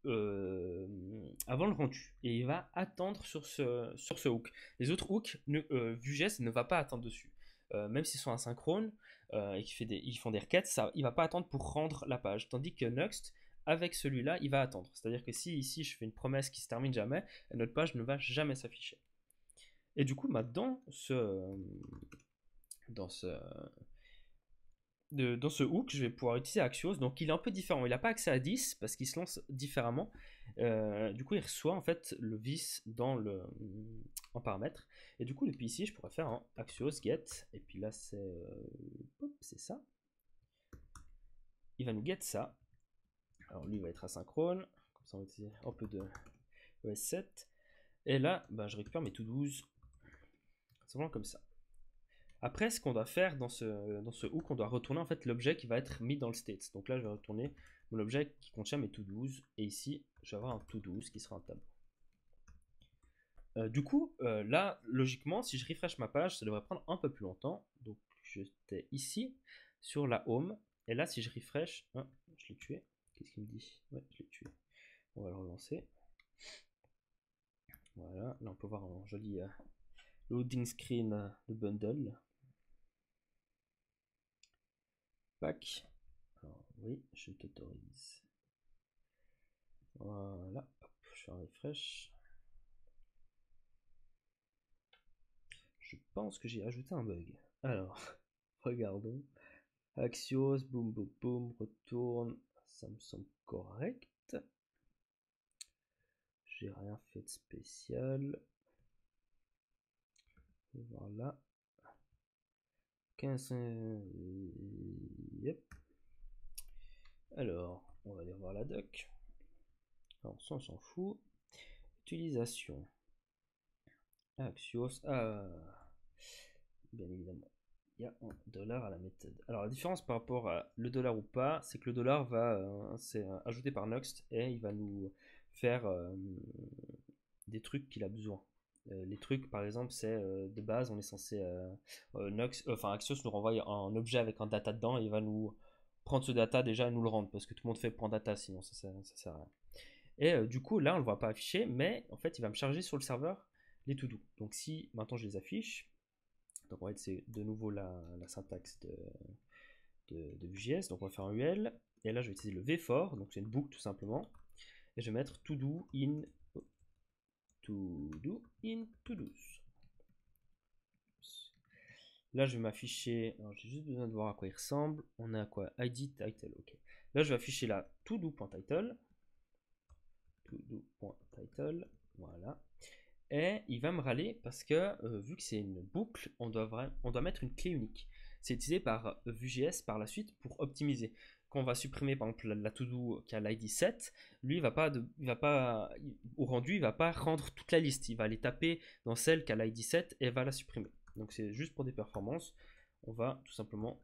avant le rendu. Et il va attendre sur ce hook. Les autres hooks, Vue.js ne va pas attendre dessus. Même s'ils sont asynchrones et ils font des requêtes, ça, il ne va pas attendre pour rendre la page. Tandis que Nuxt, avec celui-là, il va attendre. C'est-à-dire que si ici je fais une promesse qui se termine jamais, notre page ne va jamais s'afficher. Et du coup, dans ce hook, je vais pouvoir utiliser Axios. Donc il est un peu différent. Il n'a pas accès à 10 parce qu'il se lance différemment. Du coup, il reçoit en fait le vis en paramètre. Et du coup, depuis ici, je pourrais faire un Axios get. Et puis là, c'est ça. Il va nous get ça. Alors lui, il va être asynchrone. Comme ça, on va utiliser un peu de ES7. Et là, je récupère mes to-dos. C'est vraiment comme ça. Après, ce qu'on doit faire dans ce hook, on doit retourner en fait l'objet qui va être mis dans le state. Donc là, je vais retourner mon objet qui contient mes to-dos. Et ici, je vais avoir un to-dos qui sera un tableau. Du coup, là, logiquement, si je refresh ma page, ça devrait prendre un peu plus longtemps. Donc, j'étais ici, sur la home. Et là, si je refresh, je l'ai tué. Qu'est-ce qu'il me dit? Ouais, je l'ai tué. On va le relancer. Voilà, là, on peut voir un joli loading screen de bundle. Pack. Alors, oui, je t'autorise. Voilà, hop, je fais un refresh. Je pense que j'ai ajouté un bug. Alors, regardons. Axios, boum boum boum, retourne. Ça me semble correct. J'ai rien fait de spécial. Voilà. 15. Yep. Alors, on va aller voir la doc. Alors, ça, on s'en fout. Utilisation. Axios. Bien évidemment. Il y a $1 à la méthode. Alors la différence par rapport à le dollar ou pas, c'est que le dollar c'est ajouté par Nuxt et il va nous faire des trucs qu'il a besoin. Les trucs, par exemple, c'est de base, on est censé Axios nous renvoie un objet avec un data dedans et il va nous prendre ce data déjà et nous le rendre parce que tout le monde fait point data, sinon ça sert à rien. Et du coup, là, on ne le voit pas afficher, mais en fait, il va me charger sur le serveur les to-do. Donc si maintenant je les affiche, donc en fait, c'est de nouveau la syntaxe de Vue.js. Donc on va faire un UL. Et là, je vais utiliser le vFor. Donc c'est une boucle tout simplement. Et je vais mettre to do in to-dos. Là, je vais m'afficher. Alors, j'ai juste besoin de voir à quoi il ressemble. On a quoi? ID title. Ok. Là, je vais afficher la to-do.title. To-do.title. Voilà. Et il va me râler parce que vu que c'est une boucle, on doit mettre une clé unique. C'est utilisé par Vue.js par la suite pour optimiser. Quand on va supprimer par exemple la to-do qui a l'ID 7, lui au rendu, il va pas rendre toute la liste. Il va aller taper dans celle qui a l'ID 7 et va la supprimer. Donc c'est juste pour des performances. On va tout simplement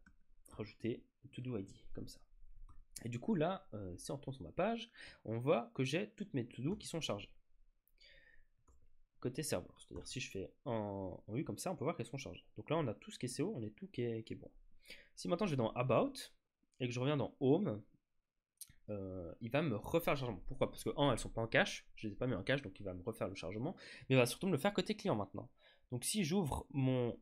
rajouter to-do ID comme ça. Et du coup là, si on retourne sur ma page, on voit que j'ai toutes mes to-do qui sont chargées. Côté serveur, c'est-à-dire si je fais en vue comme ça, on peut voir qu'elles sont chargées. Donc là, on a tout ce qui est CO, on est tout qui est bon. Si maintenant je vais dans About et que je reviens dans Home, il va me refaire le chargement. Pourquoi? Parce que elles ne sont pas en cache, je ne les ai pas mis en cache, donc il va me refaire le chargement, mais il va surtout me le faire côté client maintenant. Donc si j'ouvre mon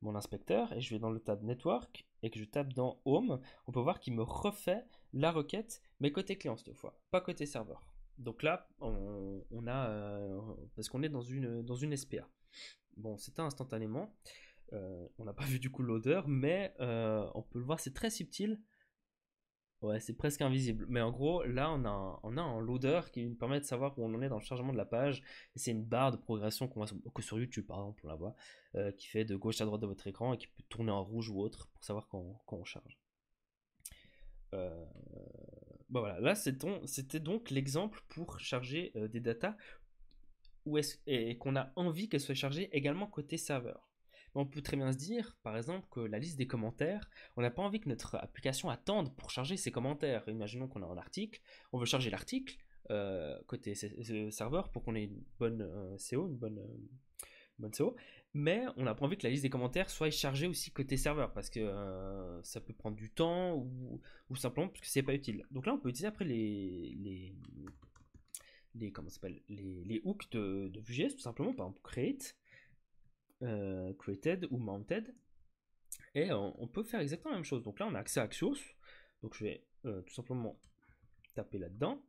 inspecteur et je vais dans le tab Network et que je tape dans Home, on peut voir qu'il me refait la requête, mais côté client cette fois, pas côté serveur. Donc là, on a, parce qu'on est dans une SPA. Bon, c'était instantanément. On n'a pas vu du coup l'odeur, mais on peut le voir, c'est très subtil. Ouais, c'est presque invisible. Mais en gros, là, on a un loader qui nous permet de savoir où on en est dans le chargement de la page. Et c'est une barre de progression qu'on voit que sur YouTube, par exemple, on la voit, qui fait de gauche à droite de votre écran et qui peut tourner en rouge ou autre pour savoir quand on charge. Euh, Bah voilà, là, c'était donc l'exemple pour charger des datas et qu'on a envie qu'elles soient chargées également côté serveur. On peut très bien se dire, par exemple, que la liste des commentaires, on n'a pas envie que notre application attende pour charger ses commentaires. Imaginons qu'on a un article, on veut charger l'article côté serveur pour qu'on ait une bonne SEO, une bonne SEO, mais on n'a pas envie que la liste des commentaires soit chargée aussi côté serveur parce que ça peut prendre du temps ou simplement parce que c'est pas utile. Donc là, on peut utiliser après comment ça s'appelle, les hooks de Vue.js tout simplement, par exemple create, created ou mounted, et on peut faire exactement la même chose. Donc là on a accès à Axios, donc je vais tout simplement taper là-dedans,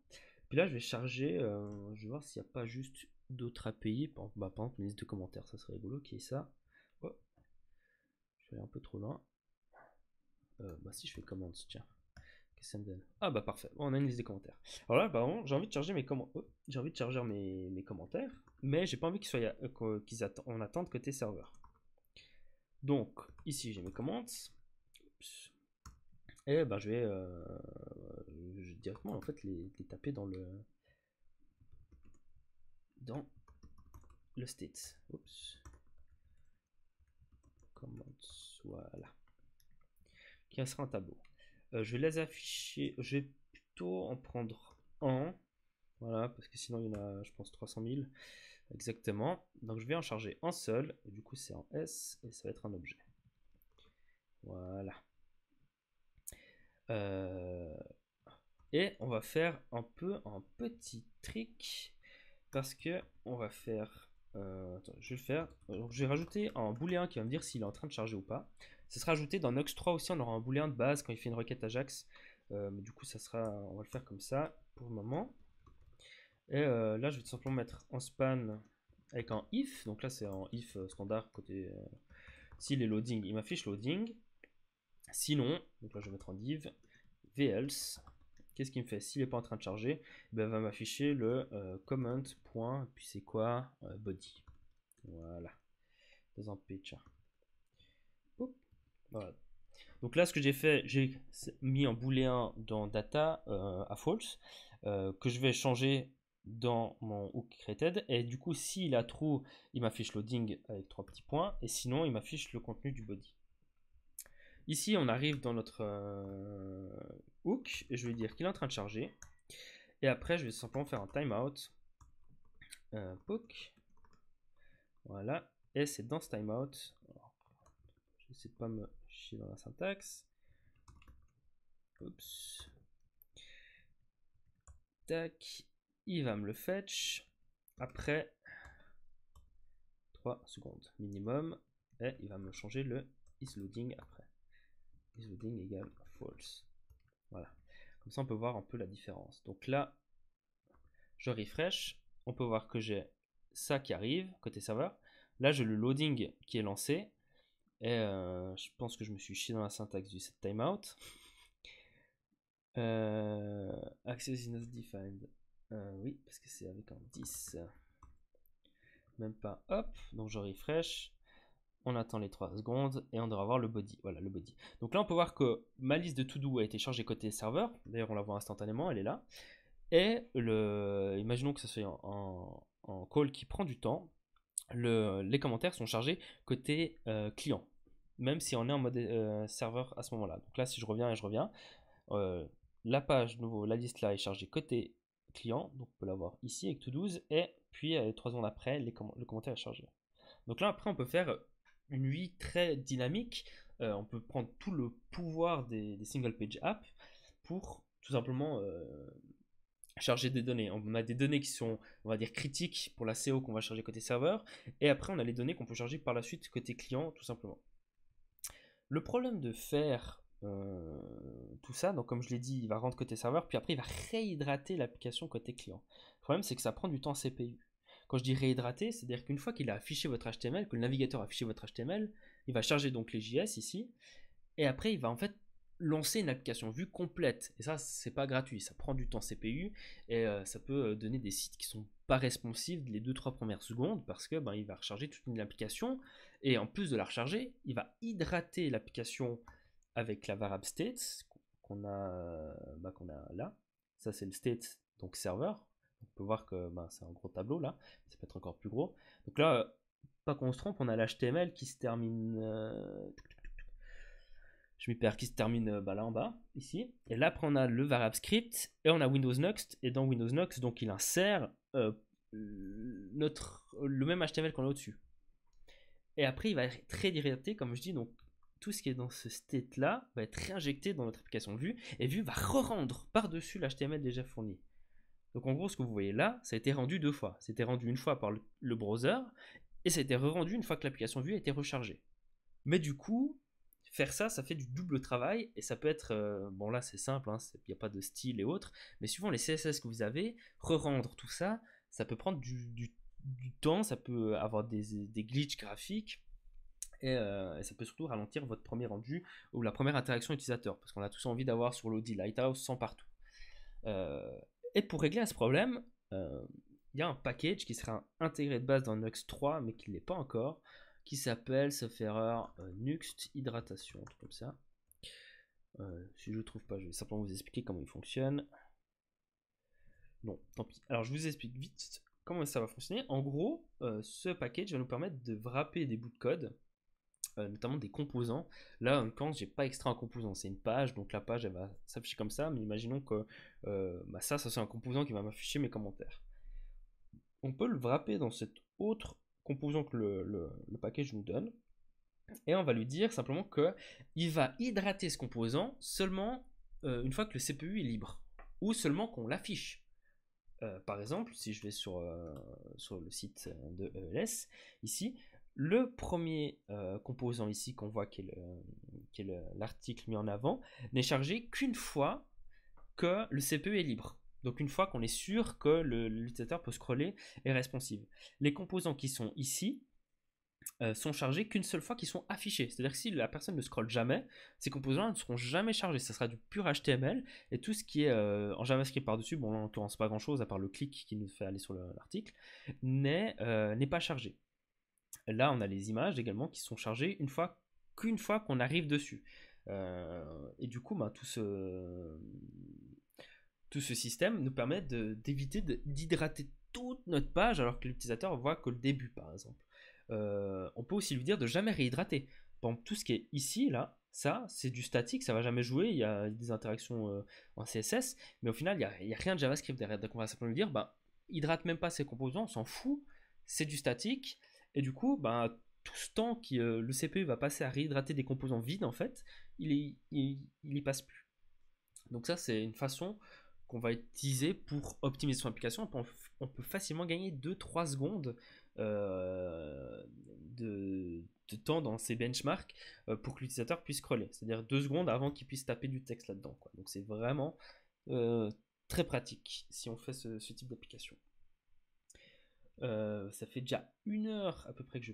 puis là je vais charger, je vais voir s'il n'y a pas juste d'autres API, par exemple une liste de commentaires, ça serait rigolo qui est ça. Oh, je vais aller un peu trop loin. Si je fais commandes, tiens. Ah bah parfait, on a une liste des commentaires. Alors là, par exemple, j'ai envie de charger j'ai envie de charger mes commentaires, mais j'ai pas envie qu'on attende côté serveur. Donc ici j'ai mes commandes. Et ben je vais directement en fait les taper dans le state. Oups. Commands, voilà. Qui sera un tableau. Je vais les afficher. Je vais plutôt en prendre un. Voilà, parce que sinon il y en a, je pense, 300 000. Exactement. Donc je vais en charger un seul. Et du coup, c'est en S et ça va être un objet. Voilà. Et on va faire un peu un petit trick parce que on va faire. Attends, je vais le faire. Donc, je vais rajouter un booléen qui va me dire s'il est en train de charger ou pas. Ça sera ajouté dans Nux 3 aussi. On aura un booléen de base quand il fait une requête Ajax. Mais du coup, on va le faire comme ça pour le moment. Et là, je vais tout simplement mettre en span avec un if. Donc là, c'est un if standard côté. S'il est loading, il m'affiche loading. Sinon, donc là, je vais mettre en div velse. Qu'est-ce qu'il me fait? S'il n'est pas en train de charger, il va m'afficher le comment. Puis c'est quoi? Body. Voilà. Dans un pitch. Voilà. Donc là, ce que j'ai fait, j'ai mis un booléen dans data à false que je vais changer dans mon hook created. Et du coup, s'il a true, il m'affiche loading avec 3 petits points. Et sinon, il m'affiche le contenu du body. Ici, on arrive dans notre hook et je vais dire qu'il est en train de charger. Et après, je vais simplement faire un timeout. Poke. Voilà. Et c'est dans ce timeout. Je vais essayer de pas me chier dans la syntaxe. Oups. Tac. Il va me le fetch. Après 3 secondes minimum. Et il va me changer le isLoading après. IsLoading égale false. Voilà. Comme ça, on peut voir un peu la différence. Donc là, je refresh. On peut voir que j'ai ça qui arrive côté serveur. Là, j'ai le loading qui est lancé. Et je pense que je me suis chié dans la syntaxe du set timeout. Access is not defined. Oui, parce que c'est avec un 10. Même pas. Hop. Donc je refresh. On attend les 3 secondes et on devra voir le body. Voilà, le body. Donc là, on peut voir que ma liste de to-do a été chargée côté serveur. D'ailleurs, on la voit instantanément, elle est là. Et imaginons que ce soit un call qui prend du temps. Les commentaires sont chargés côté client, même si on est en mode serveur à ce moment-là. Donc là, si je reviens et je reviens, la page, nouveau, la liste là est chargée côté client, donc on peut la voir ici avec to-do's, et puis 3 secondes après, le commentaire est chargé. Donc là, après, on peut faire une UI très dynamique. On peut prendre tout le pouvoir des single page apps pour tout simplement charger des données. On a des données qui sont, on va dire, critiques pour la SEO qu'on va charger côté serveur, et après on a les données qu'on peut charger par la suite côté client, tout simplement. Le problème de faire tout ça. Donc comme je l'ai dit, il va rendre côté serveur, puis après il va réhydrater l'application côté client. Le problème c'est que ça prend du temps CPU. Quand je dis réhydrater, c'est-à-dire qu'une fois qu'il a affiché votre HTML, que le navigateur a affiché votre HTML, il va charger donc les JS ici, et après il va en fait lancer une application vue complète. Et ça, c'est pas gratuit, ça prend du temps CPU, et ça peut donner des sites qui sont pas responsives les 2-3 premières secondes, parce que il va recharger toute une application, et en plus de la recharger, il va hydrater l'application avec la variable state qu'on a là. Ça c'est le state, donc serveur. On peut voir que c'est un gros tableau là, ça peut être encore plus gros. Donc là, pas qu'on se trompe, on a l'HTML qui se termine, je m'y perds, qui se termine là en bas, ici. Et là après on a le variable script, et on a Windows Next, et dans Windows Next, donc il insère le même HTML qu'on a au-dessus. Et après il va être réhydraté, comme je dis, donc tout ce qui est dans ce state là va être réinjecté dans notre application Vue, et Vue va re-rendre par-dessus l'HTML déjà fourni. Donc en gros, ce que vous voyez là, ça a été rendu 2 fois. C'était rendu une fois par le browser, et ça a été re-rendu une fois que l'application Vue a été rechargée. Mais du coup, faire ça, ça fait du double travail, et ça peut être, bon là c'est simple, il n'y a pas de style et autres, mais suivant les CSS que vous avez, re-rendre tout ça, ça peut prendre du temps, ça peut avoir des glitches graphiques, et ça peut surtout ralentir votre premier rendu ou la première interaction utilisateur, parce qu'on a tous envie d'avoir sur l'Audi Lighthouse sans partout. Et pour régler à ce problème, il y a un package qui sera intégré de base dans Nuxt 3, mais qui ne l'est pas encore, qui s'appelle, sauf erreur, Nuxt Hydratation, un truc comme ça. Si je ne le trouve pas, je vais simplement vous expliquer comment il fonctionne. Non, tant pis. Alors je vous explique vite comment ça va fonctionner. En gros, ce package va nous permettre de wrapper des bouts de code, notamment des composants. Là, en l'occurrence, j'ai pas extrait un composant, c'est une page, donc la page elle va s'afficher comme ça, mais imaginons que ça c'est un composant qui va m'afficher mes commentaires. On peut le wrapper dans cet autre composant que le package nous donne, et on va lui dire simplement que il va hydrater ce composant seulement une fois que le CPU est libre, ou seulement qu'on l'affiche. Par exemple, si je vais sur le site de ELS, ici, le premier composant ici qu'on voit qui est l'article mis en avant n'est chargé qu'une fois que le CPU est libre. Donc une fois qu'on est sûr que l'utilisateur peut scroller et est responsive. Les composants qui sont ici sont chargés qu'une seule fois qu'ils sont affichés. C'est-à-dire que si la personne ne scrolle jamais, ces composants ne seront jamais chargés. Ça sera du pur HTML, et tout ce qui est en JavaScript par-dessus, bon là en l'occurrence pas grand-chose à part le clic qui nous fait aller sur l'article, n'est pas chargé. Là on a les images également qui sont chargées qu'une fois qu'on arrive dessus. Et du coup tout ce système nous permet d'éviter d'éhydrater toute notre page alors que l'utilisateur voit que le début par exemple. On peut aussi lui dire de jamais réhydrater. Par exemple, tout ce qui est ici, là, ça, c'est du statique, ça va jamais jouer, il y a des interactions en CSS, mais au final, il n'y a rien de JavaScript derrière. Donc on va simplement lui dire, hydrate même pas ces composants, on s'en fout, c'est du statique, et du coup, tout ce temps que le CPU va passer à réhydrater des composants vides, en fait, il y passe plus. Donc ça, c'est une façon qu'on va utiliser pour optimiser son application. On peut facilement gagner 2-3 secondes de temps dans ces benchmarks pour que l'utilisateur puisse scroller. C'est-à-dire 2 secondes avant qu'il puisse taper du texte là-dedans. Donc c'est vraiment très pratique si on fait ce type d'application. Ça fait déjà 1 heure à peu près que je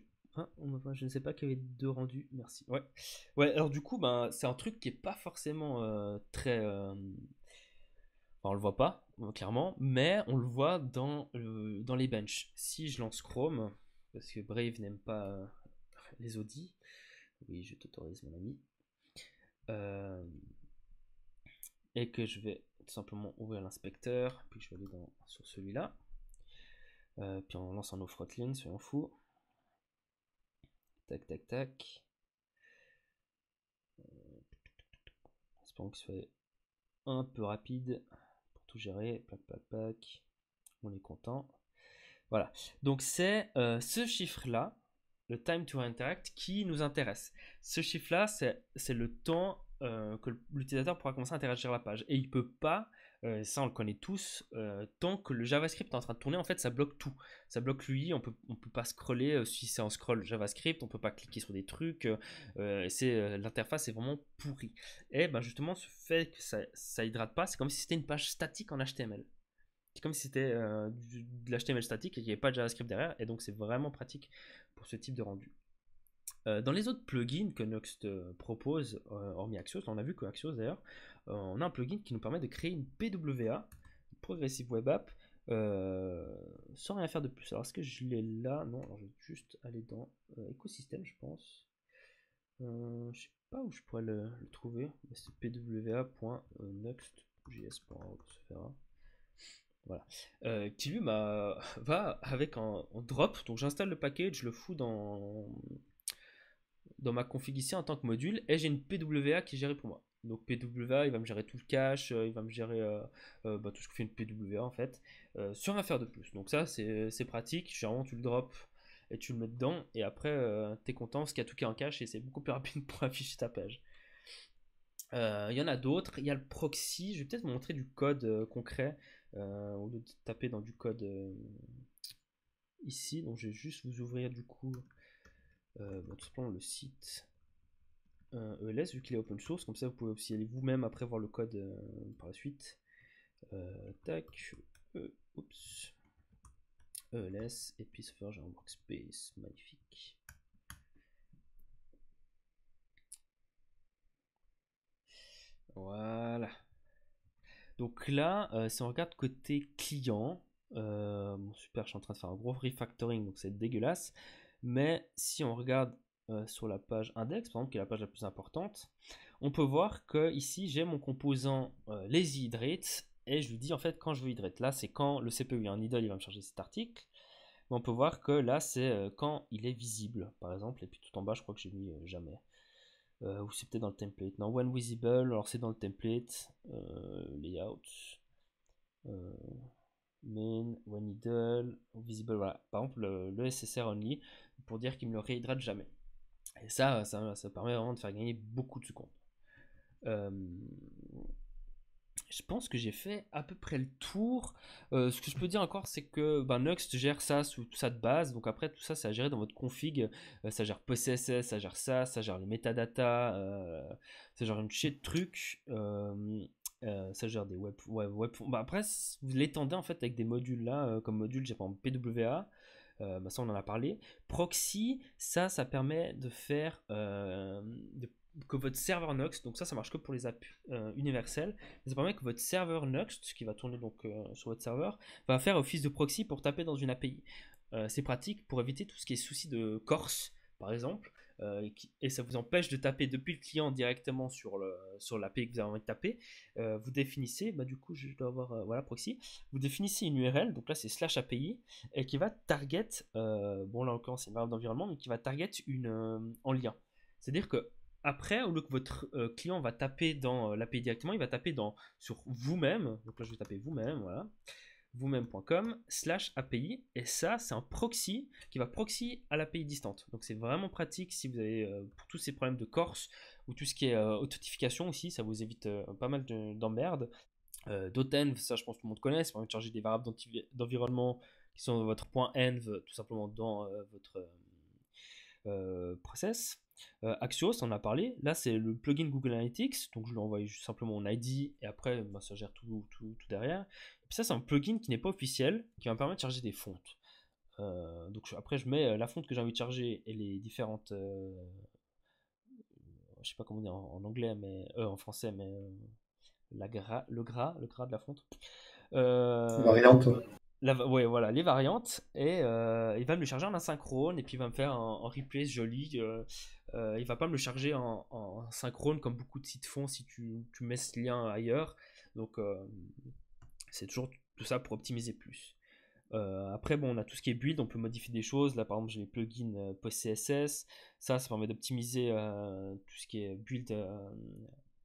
ne sais pas qu'il y avait 2 rendus. Merci. Ouais, alors du coup, c'est un truc qui est pas forcément très... on le voit pas, clairement, mais on le voit dans les benches. Si je lance Chrome, parce que Brave n'aime pas les Audi, oui, je t'autorise mon ami, et que je vais tout simplement ouvrir l'inspecteur, puis je vais aller sur celui-là, puis on lance un offrotlin, soyons fous. Tac, tac, tac. Espérons que ce soit un peu rapide pour tout gérer. Plac, plac, plac. On est content. Voilà. Donc c'est ce chiffre-là, le time to interact, qui nous intéresse. Ce chiffre-là, c'est le temps que l'utilisateur pourra commencer à interagir à la page. Et il ne peut pas Ça, on le connaît tous. Tant que le JavaScript est en train de tourner, en fait, ça bloque tout. Ça bloque l'UI, on peut pas scroller. Si c'est en scroll JavaScript, on peut pas cliquer sur des trucs. L'interface est vraiment pourrie. Et ben justement, ce fait que ça hydrate pas, c'est comme si c'était une page statique en HTML. C'est comme si c'était de l'HTML statique et qu'il n'y avait pas de JavaScript derrière. Et donc, c'est vraiment pratique pour ce type de rendu. Dans les autres plugins que Nuxt propose, hormis Axios, on a vu que Axios d'ailleurs, on a un plugin qui nous permet de créer une PWA, Progressive Web App, sans rien faire de plus. Alors est-ce que je l'ai là? Non, alors je vais juste aller dans écosystème, je pense. Je sais pas où je pourrais le trouver, mais c'est pwa.nuxt.js.org, voilà. Qui lui va avec un drop, donc j'installe le package, je le fous dans ma config ici en tant que module et j'ai une PWA qui est gérée pour moi. Donc PWA, il va me gérer tout le cache, il va me gérer tout ce que fait une PWA en fait, sans rien faire de plus. Donc ça c'est pratique, généralement tu le drops et tu le mets dedans et après t'es content parce qu'il y a tout qui est en cache et c'est beaucoup plus rapide pour afficher ta page. Il y en a d'autres, il y a le proxy, je vais peut-être vous montrer du code concret au lieu de taper dans du code ici. Donc je vais juste vous ouvrir du coup tout simplement le site ELS vu qu'il est open source, comme ça vous pouvez aussi aller vous-même après voir le code par la suite. Tac, oups, ELS, et puis faire j'ai un workspace magnifique. Voilà. Donc là, si on regarde côté client, bon, super, je suis en train de faire un gros refactoring, donc c'est dégueulasse. Mais si on regarde sur la page index, par exemple, qui est la page la plus importante, on peut voir que ici j'ai mon composant lazy hydrate et je lui dis en fait quand je veux hydrate. Là, c'est quand le CPU est en idle, il va me charger cet article. Mais on peut voir que là, c'est quand il est visible, par exemple. Et puis tout en bas, je crois que j'ai mis jamais. Ou c'est peut-être dans le template. Non, when visible, alors c'est dans le template. Layout. Main, when idle, visible, voilà. Par exemple, le SSR only, pour dire qu'il me le réhydrate jamais. Et ça permet vraiment de faire gagner beaucoup de secondes. Je pense que j'ai fait à peu près le tour. Ce que je peux dire encore, c'est que Nuxt gère ça sous tout ça de base. Donc après, tout ça, c'est à gérer dans votre config. Ça gère PostCSS, ça gère ça gère les metadata, ça gère une chier de trucs. Ça gère des web. Après, vous l'étendez en fait avec des modules là. Comme module, j'ai par exemple PWA. Ça, on en a parlé. Proxy, ça permet de faire que votre serveur Nuxt, donc ça marche que pour les apps universelles, ça permet que votre serveur Nuxt, qui va tourner donc sur votre serveur, va faire office de proxy pour taper dans une API. C'est pratique pour éviter tout ce qui est souci de corse, par exemple, et ça vous empêche de taper depuis le client directement sur l'API que vous avez envie de taper. Vous définissez, du coup je dois avoir voilà proxy, vous définissez une URL, donc là c'est /API, et qui va target, bon là en l'occurrence c'est une variable d'environnement, mais qui va target une en lien. C'est-à-dire que après, au lieu que votre client va taper dans l'API directement, il va taper sur vous-même. Donc là, je vais taper vous-même, voilà. Vous-même.com /API. Et ça, c'est un proxy qui va proxy à l'API distante. Donc c'est vraiment pratique si vous avez pour tous ces problèmes de corse ou tout ce qui est authentification aussi. Ça vous évite pas mal d'emmerdes. D'Otenv, ça je pense que tout le monde connaît. Ça permet de charger des variables d'environnement qui sont dans votre .env tout simplement dans votre process. Axios, on en a parlé. Là, c'est le plugin Google Analytics. Donc, je lui envoie simplement mon ID et après, ça gère tout derrière. Et puis ça, c'est un plugin qui n'est pas officiel, qui va me permettre de charger des fontes. Donc, après, je mets la fonte que j'ai envie de charger et les différentes. Je sais pas comment dire en anglais, mais en français, mais le gras de la fonte. Variante. Ouais, voilà, les variantes. Et il va me le charger en asynchrone. Et puis il va me faire un replace joli. Il va pas me le charger en synchrone comme beaucoup de sites font si tu mets ce lien ailleurs. Donc c'est toujours tout ça pour optimiser plus. Après, bon, on a tout ce qui est build, on peut modifier des choses. Là, par exemple, j'ai les plugins PostCSS. Ça permet d'optimiser tout ce qui est build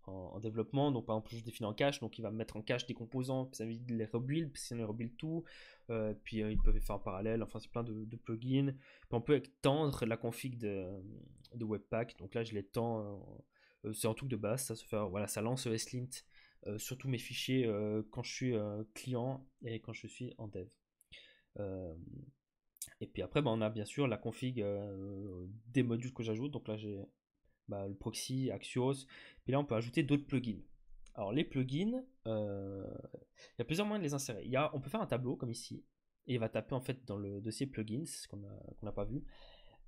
en développement. Donc, par exemple, je définis en cache, donc il va me mettre en cache des composants, puis ça évite de les rebuild, puis si on les rebuild tout. Puis ils peuvent faire en parallèle. Enfin, c'est plein de plugins. Puis on peut étendre la config de Webpack. Donc là, je l'étends. C'est un truc de base, ça se fait. Voilà, ça lance ESLint surtout mes fichiers quand je suis client et quand je suis en dev. Euh, et puis après, on a bien sûr la config des modules que j'ajoute. Donc là, j'ai le proxy, Axios. Puis là, on peut ajouter d'autres plugins. Alors, les plugins, il y a plusieurs moyens de les insérer. On peut faire un tableau comme ici. Et il va taper en fait dans le dossier plugins, ce qu'on n'a pas vu.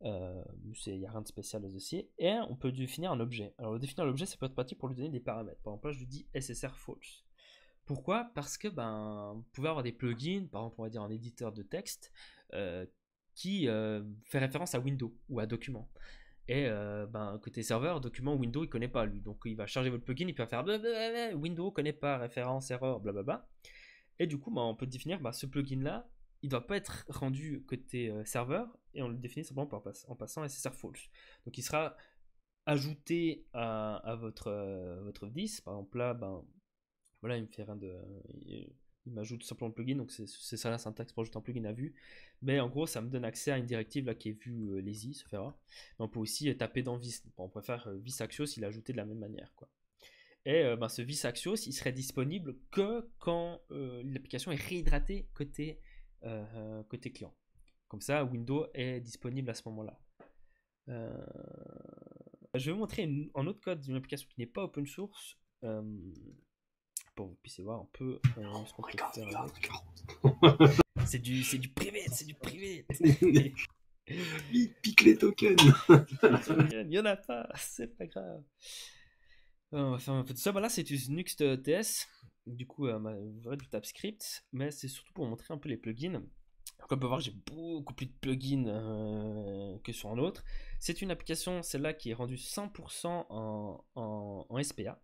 Il n'y a rien de spécial dans ce dossier. Et on peut définir un objet. Alors, définir l'objet, ça peut être pratique pour lui donner des paramètres. Par exemple, là, je lui dis SSR false. Pourquoi? Parce que vous pouvez avoir des plugins, par exemple, on va dire un éditeur de texte, qui fait référence à Windows ou à document. Et côté serveur, document Windows, il connaît pas lui. Donc il va charger votre plugin, il peut faire blablabla, Windows connaît pas, référence, erreur, blablabla. Et du coup, on peut définir ce plugin là, il doit pas être rendu côté serveur, et on le définit simplement en passant SSR false. Donc il sera ajouté à votre 10. Par exemple là, voilà, il me fait rien de. Il m'ajoute simplement le plugin, donc c'est ça la syntaxe pour ajouter un plugin à vue. Mais en gros, ça me donne accès à une directive là qui est vue lazy, sauf erreur. Mais on peut aussi taper dans vis. On peut faire vis axios, il est ajouté de la même manière, quoi. Et ce vis axios, il serait disponible que quand l'application est réhydratée côté client. Comme ça, Windows est disponible à ce moment-là. Je vais vous montrer un autre code d'une application qui n'est pas open source. Pour que vous puissiez voir un peu ce qu'on peut faire avec. C'est du privé, c'est du privé. Pique les tokens. Il n'y en a pas, c'est pas grave. On va faire un peu de ça. Là, c'est du Nuxt.ts. Du coup, du TypeScript. Mais c'est surtout pour montrer un peu les plugins. Comme on peut voir, j'ai beaucoup plus de plugins que sur un autre. C'est une application, celle-là, qui est rendue 100% en SPA.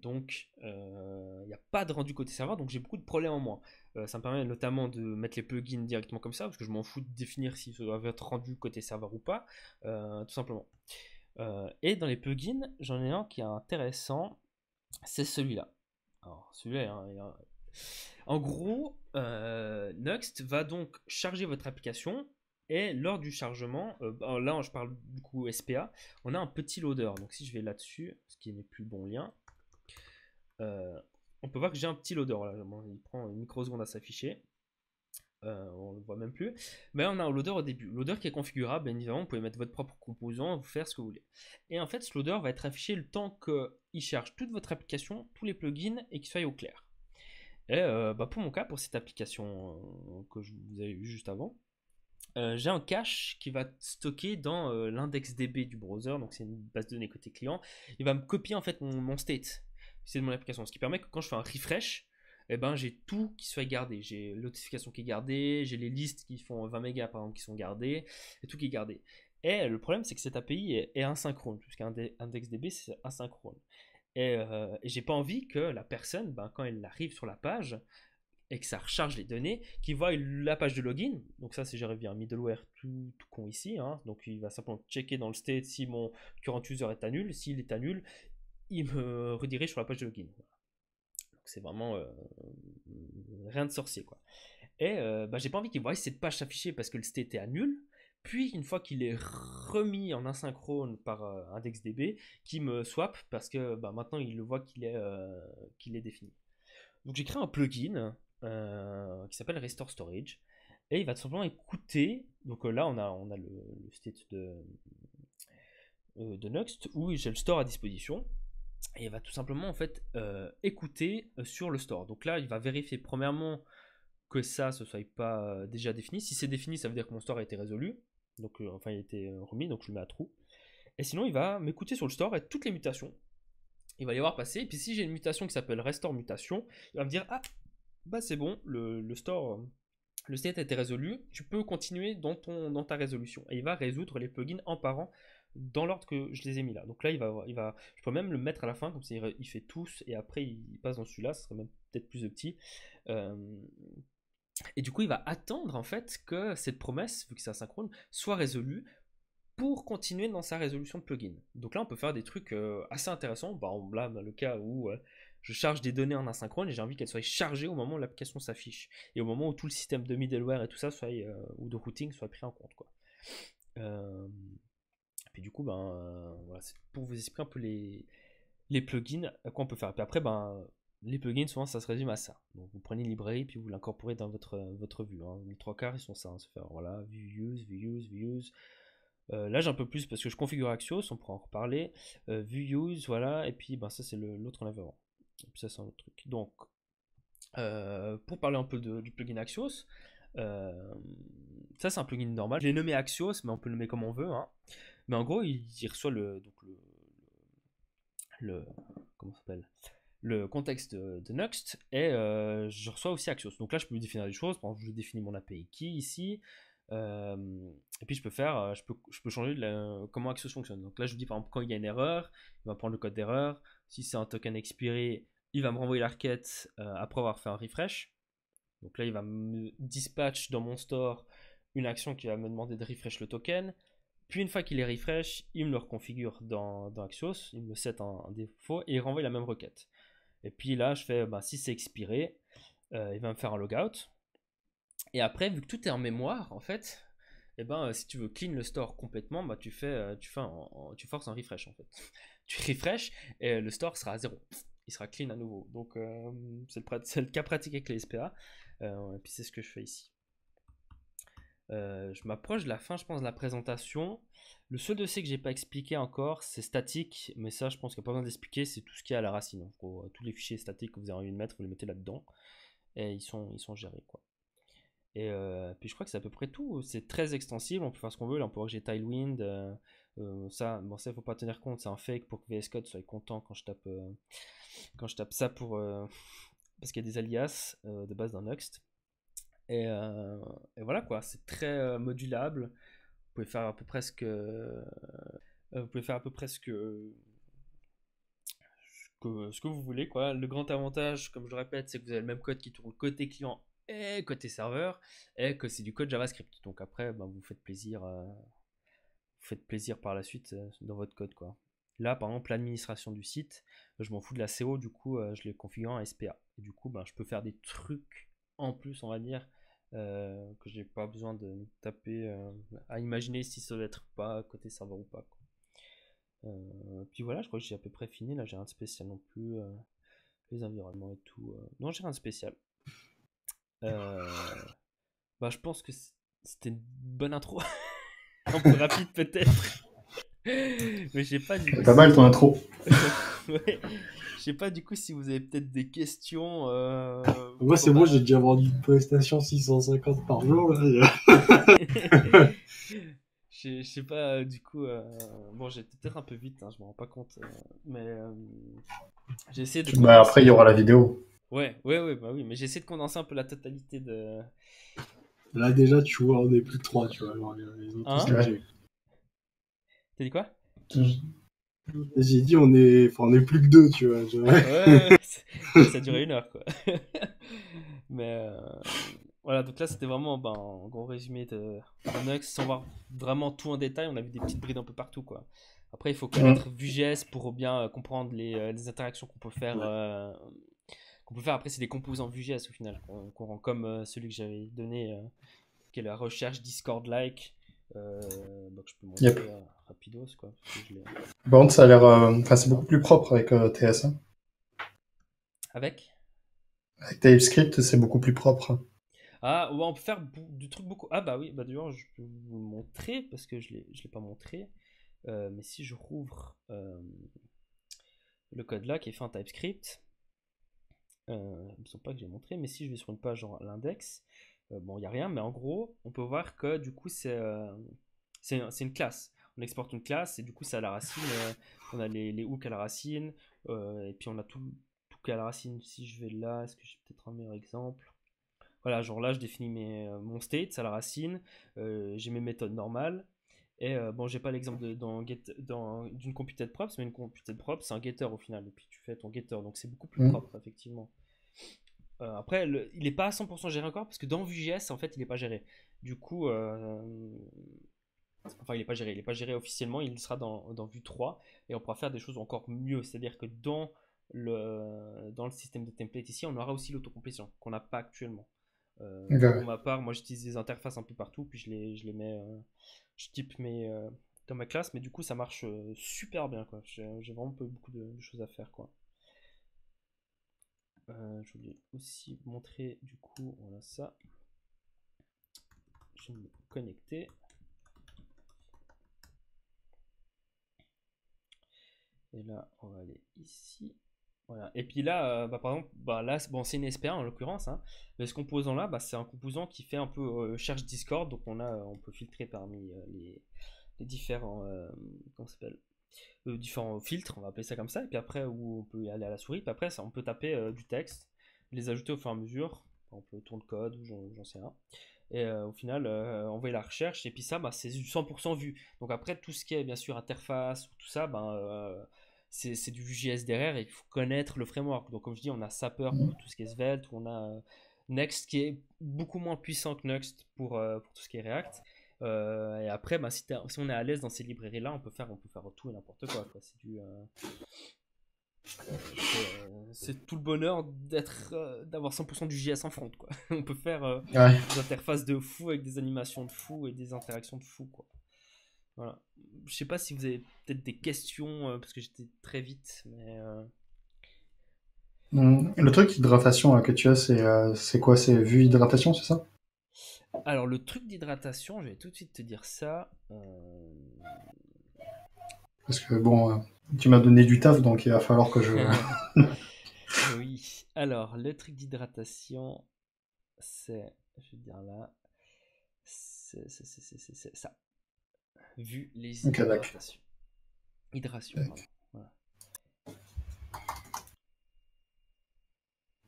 Donc il n'y a pas de rendu côté serveur, donc j'ai beaucoup de problèmes en moins. Ça me permet notamment de mettre les plugins directement comme ça, parce que je m'en fous de définir si ça doit être rendu côté serveur ou pas, tout simplement. Et dans les plugins, j'en ai un qui est intéressant, c'est celui-là. Alors celui-là, en gros, Nuxt va donc charger votre application. Et lors du chargement, là je parle du coup SPA, on a un petit loader. Donc si je vais là-dessus, ce qui n'est plus le bon lien, on peut voir que j'ai un petit loader. Là. Il prend une microseconde à s'afficher. On ne le voit même plus. Mais on a un loader au début. Loader qui est configurable, bien évidemment, vous pouvez mettre votre propre composant, vous faire ce que vous voulez. Et en fait, ce loader va être affiché le temps qu'il charge toute votre application, tous les plugins et qu'il soit au clair. Et pour mon cas, pour cette application que vous avez vu juste avant, j'ai un cache qui va stocker dans l'index DB du browser, donc c'est une base de données côté client. Il va me copier en fait mon state, c'est de mon application, ce qui permet que quand je fais un refresh, j'ai tout qui soit gardé. J'ai l'authentification qui est gardée, j'ai les listes qui font 20 mégas par exemple qui sont gardées, et tout qui est gardé. Et le problème c'est que cette API est asynchrone, puisqu'un index DB c'est asynchrone. Et j'ai pas envie que la personne, quand elle arrive sur la page, et que ça recharge les données, qui voit la page de login. Donc ça, c'est géré via un middleware tout con ici. Donc il va simplement checker dans le state si mon current user est à nul. S'il est à nul, il me redirige sur la page de login. Donc c'est vraiment rien de sorcier, quoi. Et j'ai pas envie qu'il voie cette page s'afficher parce que le state est à nul. Puis une fois qu'il est remis en asynchrone par IndexDB, qui me swap parce que maintenant il le voit qu'il est défini. Donc j'ai créé un plugin qui s'appelle Restore Storage, et il va tout simplement écouter. Donc là on a le state de Nuxt où j'ai le store à disposition, et il va tout simplement en fait écouter sur le store. Donc là il va vérifier premièrement que ça ne soit pas déjà défini. Si c'est défini, ça veut dire que mon store a été résolu, donc il a été remis, donc je le mets à true. Et sinon il va m'écouter sur le store et toutes les mutations il va y avoir passer. Et puis si j'ai une mutation qui s'appelle restore mutation, il va me dire c'est bon, le store, le state a été résolu, tu peux continuer dans ta résolution. Et il va résoudre les plugins en parent dans l'ordre que je les ai mis là. Donc là je peux même le mettre à la fin, comme ça il fait tous et après il passe dans celui-là, ce serait même peut-être plus petit. Et du coup il va attendre en fait que cette promesse, vu que c'est asynchrone, soit résolue pour continuer dans sa résolution de plugin. Donc là, on peut faire des trucs assez intéressants. Là, dans le cas où je charge des données en asynchrone et j'ai envie qu'elles soient chargées au moment où l'application s'affiche. Et au moment où tout le système de middleware et tout ça, ou de routing, soit pris en compte, quoi. Et puis du coup, voilà, c'est pour vous expliquer un peu les les plugins, quoi on peut faire. Et puis après, les plugins, souvent, ça se résume à ça. Donc, vous prenez une librairie, puis vous l'incorporez dans votre vue. Hein. Les trois quarts, ils sont ça. Hein. C'est faire, voilà, view use. Là, j'ai un peu plus parce que je configure Axios, on pourra en reparler. View use, voilà. Et puis, ça, c'est l'autre en avait avant. Et puis, ça, c'est un autre truc. Donc, pour parler un peu du plugin Axios, ça, c'est un plugin normal. Je l'ai nommé Axios, mais on peut le nommer comme on veut. Hein. Mais en gros, il reçoit comment ça s'appelle, le contexte de Nuxt et je reçois aussi Axios. Donc là, je peux définir des choses. Par exemple, je définis mon API key ici. Et puis je peux changer comment Axios fonctionne. Donc là, je vous dis par exemple quand il y a une erreur, il va prendre le code d'erreur. Si c'est un token expiré, il va me renvoyer la requête après avoir fait un refresh. Donc là, il va me dispatch dans mon store une action qui va me demander de refresh le token. Puis une fois qu'il est refresh, il me le reconfigure dans Axios, il me le set en défaut et il renvoie la même requête. Et puis là, je fais, si c'est expiré, il va me faire un logout. Et après, vu que tout est en mémoire, en fait, si tu veux clean le store complètement, tu forces un refresh en fait. Tu refresh et le store sera à 0. Il sera clean à nouveau. Donc c'est le cas pratique avec les SPA. Et puis c'est ce que je fais ici. Je m'approche de la fin, je pense, de la présentation. Le seul dossier que j'ai pas expliqué encore, c'est statique, mais ça, je pense qu'il n'y a pas besoin d'expliquer, c'est tout ce qui est à la racine. En gros, tous les fichiers statiques que vous avez envie de mettre, vous les mettez là-dedans, et ils sont gérés, quoi. Et puis je crois que c'est à peu près tout. C'est très extensible, on peut faire ce qu'on veut. Là, on peut régler Tailwind. Ça, il faut pas tenir compte, c'est un fake pour que VS Code soit content quand je tape ça parce qu'il y a des alias de base d'un Nuxt. Et voilà quoi, c'est très modulable. Vous pouvez faire à peu près ce que vous voulez quoi. Le grand avantage, comme je le répète, c'est que vous avez le même code qui tourne côté client et côté serveur, et que c'est du code JavaScript. Donc après, vous faites plaisir par la suite dans votre code quoi. Là, par exemple, l'administration du site, je m'en fous de la CO, du coup, je l'ai configuré en SPA. Et du coup, je peux faire des trucs en plus, on va dire, que j'ai pas besoin de taper à imaginer si ça doit être pas côté serveur ou pas. Quoi. Puis voilà, je crois que j'ai à peu près fini. Là, j'ai rien de spécial non plus. Les environnements et tout. Non, j'ai rien de spécial. Je pense que c'était une bonne intro. Un peu rapide peut-être. Mais je sais pas du coup. C'est pas mal ton intro. Ouais. Je sais pas du coup si vous avez peut-être des questions. Moi, c'est bon, j'ai déjà vendu une prestation 650 par jour. Là. Je sais pas, du coup. Bon, j'étais peut-être un peu vite, hein, je me rends pas compte. Mais j'ai essayé de. Bah, après, il y aura la vidéo. Ouais, oui, mais j'ai essayé de condenser un peu la totalité de. Là, déjà, tu vois, on est plus que 3, tu vois. Alors, les autres, Hein ouais. T'as dit quoi? J'ai dit, on est plus que 2, tu vois. Ouais, ça a duré 1 heure, quoi. Mais voilà, donc là, c'était vraiment un gros résumé de Nuxt, sans voir vraiment tout en détail. On a vu des petites brides un peu partout, quoi. Après, il faut connaître Vue.js pour bien comprendre les interactions qu'on peut faire. Après, c'est des composants Vue.js au final, qu'on rend comme celui que j'avais donné, qui est la recherche Discord-like. Donc je peux montrer rapidos, quoi. Bon, ça a l'air. C'est beaucoup plus propre avec TS. Hein. Avec TypeScript, c'est beaucoup plus propre. Ah, ouais, on peut faire du truc beaucoup. Ah, bah oui, d'ailleurs, je peux vous le montrer parce que je l'ai pas montré. Mais si je rouvre le code là qui est fait en TypeScript, il me semble pas que j'ai montré, mais si je vais sur une page genre l'index, il n'y a rien, mais en gros, on peut voir que du coup, c'est une classe. On exporte une classe et du coup, c'est à la racine. On a les hooks à la racine et puis on a tout qui est à la racine. Si je vais là, est-ce que j'ai peut-être un meilleur exemple? Voilà, genre là, je définis mon state à la racine, j'ai mes méthodes normales. Et j'ai pas l'exemple d'une computed props, mais une computed props, c'est un getter au final. Et puis tu fais ton getter, donc c'est beaucoup plus propre, effectivement. Après, il est pas à 100% géré encore, parce que dans Vue.js, en fait, il est pas géré. Du coup, il est pas géré officiellement, il sera dans Vue 3, et on pourra faire des choses encore mieux. C'est-à-dire que dans le système de template ici, on aura aussi l'autocomplétion, qu'on n'a pas actuellement. Pour ma part, moi j'utilise des interfaces un peu partout, puis je les mets, je type mes dans ma classe, mais du coup, ça marche super bien, quoi. J'ai vraiment pas beaucoup de choses à faire, quoi. Je voulais aussi vous montrer, du coup, voilà ça. Je vais me connecter. Et là, on va aller ici. Voilà. Et puis là, par exemple, là, bon, c'est une SPA en l'occurrence, hein, mais ce composant-là, c'est un composant qui fait un peu cherche Discord, donc on peut filtrer parmi les différents, comment ça s'appelle, différents filtres, on va appeler ça comme ça, et puis après, où on peut y aller à la souris, puis après, on peut taper du texte, les ajouter au fur et à mesure, on peut tourner le code, ou j'en sais rien, et au final, envoyer la recherche, et puis ça, c'est du 100% vu. Donc après, tout ce qui est bien sûr interface, tout ça, c'est du Vue.js derrière, et il faut connaître le framework. Donc comme je dis, on a Sapper pour tout ce qui est Svelte, on a Next qui est beaucoup moins puissant que Next pour tout ce qui est React. Et après, si on est à l'aise dans ces librairies-là, on peut faire tout et n'importe quoi, quoi. C'est tout le bonheur d'avoir 100% du JS en front, quoi. On peut faire Ouais. des interfaces de fou avec des animations de fou et des interactions de fou, quoi. Voilà. Je sais pas si vous avez peut-être des questions parce que j'étais très vite, mais Le truc hydratation là, que tu as, c'est quoi? C'est vue hydratation, c'est ça? alors le truc d'hydratation, je vais tout de suite te dire ça. Parce que bon, tu m'as donné du taf, donc il va falloir que je. Oui. Alors le truc d'hydratation, je vais te dire là, c'est ça. Vu les Ok, d'accord. hydratations. Hydration, pardon. Voilà.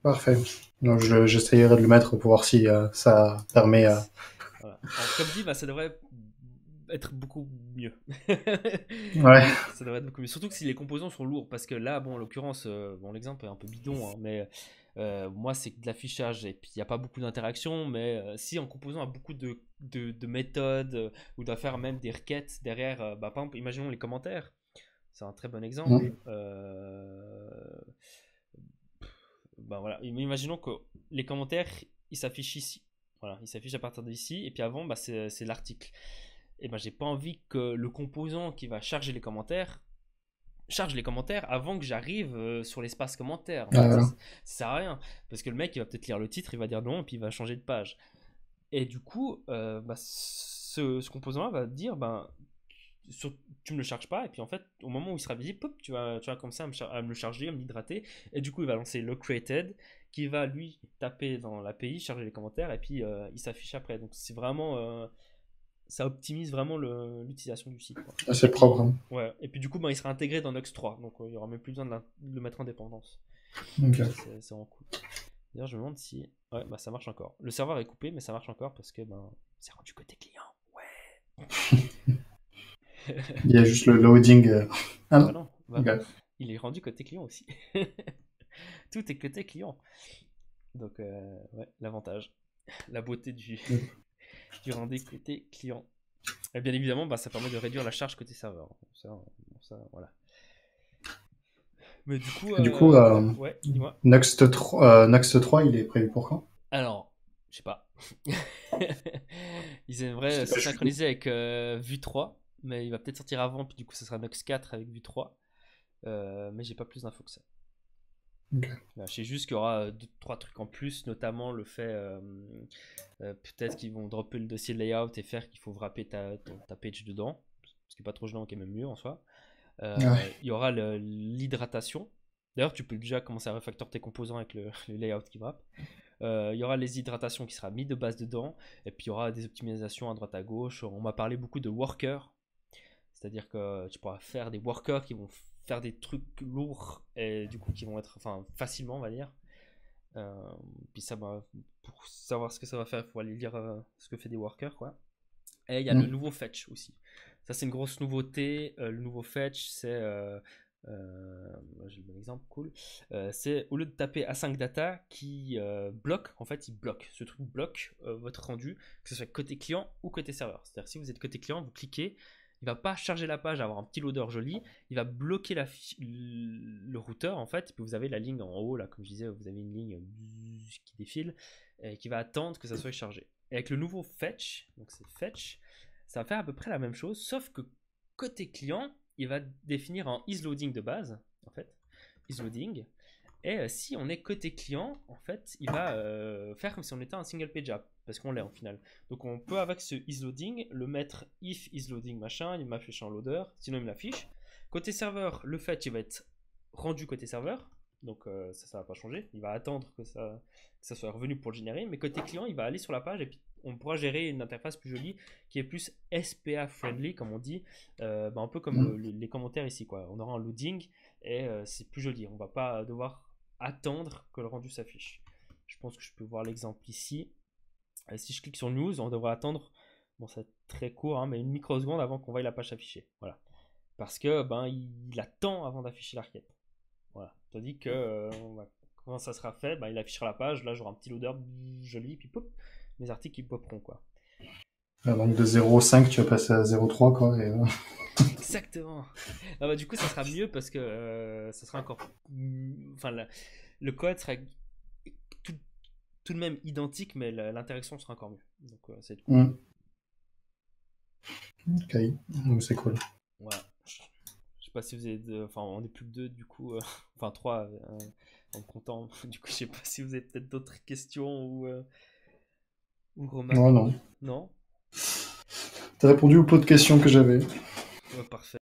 Parfait. Donc j'essayerai de le mettre pour voir si ça permet. Yes. Voilà. Alors, comme dit, ça devrait être beaucoup mieux. Ouais. Ça devrait être beaucoup mieux. Surtout que si les composants sont lourds, parce que là, bon, en l'occurrence, bon, l'exemple est un peu bidon, hein, mais moi, c'est de l'affichage et puis il n'y a pas beaucoup d'interaction. Mais si en composant a beaucoup de méthodes ou doit faire même des requêtes derrière, par exemple, imaginons les commentaires, c'est un très bon exemple. Voilà, imaginons que les commentaires ils s'affichent ici. Voilà, ils s'affichent à partir d'ici et puis avant, c'est l'article. Et j'ai pas envie que le composant qui va charger les commentaires charge les commentaires avant que j'arrive sur l'espace commentaire. En Ah, fait, voilà. ça sert à rien parce que le mec il va peut-être lire le titre, il va dire non et puis il va changer de page. Et du coup, ce composant-là va dire tu me le charges pas et puis en fait au moment où il sera visible, pop, tu vas commencer à me le charger, à me l'hydrater et du coup il va lancer le created qui va lui taper dans l'API, charger les commentaires et puis il s'affiche après. Donc c'est vraiment ça optimise vraiment l'utilisation du site, quoi. Et C'est propre. puis, Hein. ouais. Et puis du coup, il sera intégré dans Nux 3, donc il n'y aura même plus besoin de le mettre en dépendance. Ok. C'est vraiment cool. D'ailleurs, je me demande si. Ouais, ça marche encore. Le serveur est coupé, mais ça marche encore parce que c'est rendu côté client. Ouais. Il y a juste le loading. Ah non. Non, Ok. il est rendu côté client aussi. Tout est côté client. Donc, ouais, l'avantage. La beauté du rendu côté client. Et bien évidemment, ça permet de réduire la charge côté serveur. Ça, voilà. Mais du coup, Du coup, ouais, dis-moi. Next 3, il est prévu pour quand? Alors, je sais pas. Ils Je aimeraient sais pas, se je suis. synchroniser avec Vue 3, mais il va peut-être sortir avant, puis du coup, ça sera Nux 4 avec Vue 3. Mais j'ai pas plus d'infos que ça. Ok. Là, je sais juste qu'il y aura 2-3 trucs en plus, notamment le fait peut-être qu'ils vont dropper le dossier de layout et faire qu'il faut wrapper ta page dedans, ce qui est pas trop gênant, qui est même mieux en soi. Ouais. Il y aura l'hydratation. D'ailleurs, tu peux déjà commencer à refactor tes composants avec le layout qui wrap. Il y aura les hydratations qui sera mis de base dedans. Et puis il y aura des optimisations à droite à gauche. On m'a parlé beaucoup de workers. C'est-à-dire que tu pourras faire des workers qui vont faire des trucs lourds et du coup qui vont être facilement, on va dire. Puis ça, pour savoir ce que ça va faire, il faut aller lire ce que fait des workers, quoi. Et il y a le nouveau fetch aussi. Ça, c'est une grosse nouveauté. Le nouveau fetch, c'est. J'ai le bon exemple, cool. C'est au lieu de taper A5 data qui bloque, en fait, il bloque. Ce truc bloque votre rendu, que ce soit côté client ou côté serveur. C'est-à-dire, si vous êtes côté client, vous cliquez, il va pas charger la page, avoir un petit loader joli. Il va bloquer le routeur, en fait. Et puis vous avez la ligne en haut, là, comme je disais, vous avez une ligne qui défile et qui va attendre que ça soit chargé. Et avec le nouveau fetch, donc c'est fetch, ça va faire à peu près la même chose, sauf que côté client, il va définir en isLoading de base, en fait, isLoading. Et si on est côté client, en fait, il va faire comme si on était un single page app, parce qu'on l'est en final. Donc on peut avec ce isLoading le mettre if isLoading machin, il m'affiche en loader, sinon il me l'affiche. Côté serveur, le fetch il va être rendu côté serveur, donc ça va pas changer. Il va attendre que ça soit revenu pour le générer, mais côté client, il va aller sur la page et puis on pourra gérer une interface plus jolie qui est plus SPA friendly, comme on dit, un peu comme les commentaires ici, quoi. On aura un loading et c'est plus joli. On va pas devoir attendre que le rendu s'affiche. Je pense que je peux voir l'exemple ici. Si je clique sur news, on devrait attendre, bon c'est très court, hein, mais une microseconde avant qu'on voie la page s'afficher. Voilà. Parce que il attend avant d'afficher la requête. Voilà. Tandis que quand ça sera fait, il affichera la page. Là j'aurai un petit loader joli, puis pop, mes articles ils poperont quoi. Donc de 0,5 tu vas passer à 0,3 quoi. Et, Exactement. Du coup ça sera mieux parce que ça sera encore. Enfin le code sera tout de même identique, mais l'interaction sera encore mieux. Donc c'est cool. Ok, donc c'est cool. Voilà. Je sais pas si vous êtes. Enfin, on est plus que deux du coup. Enfin, trois en comptant. Du coup, je sais pas si vous avez peut-être d'autres questions ou remarques. Non. Non. T'as répondu au pot de questions que j'avais. Ouais, parfait.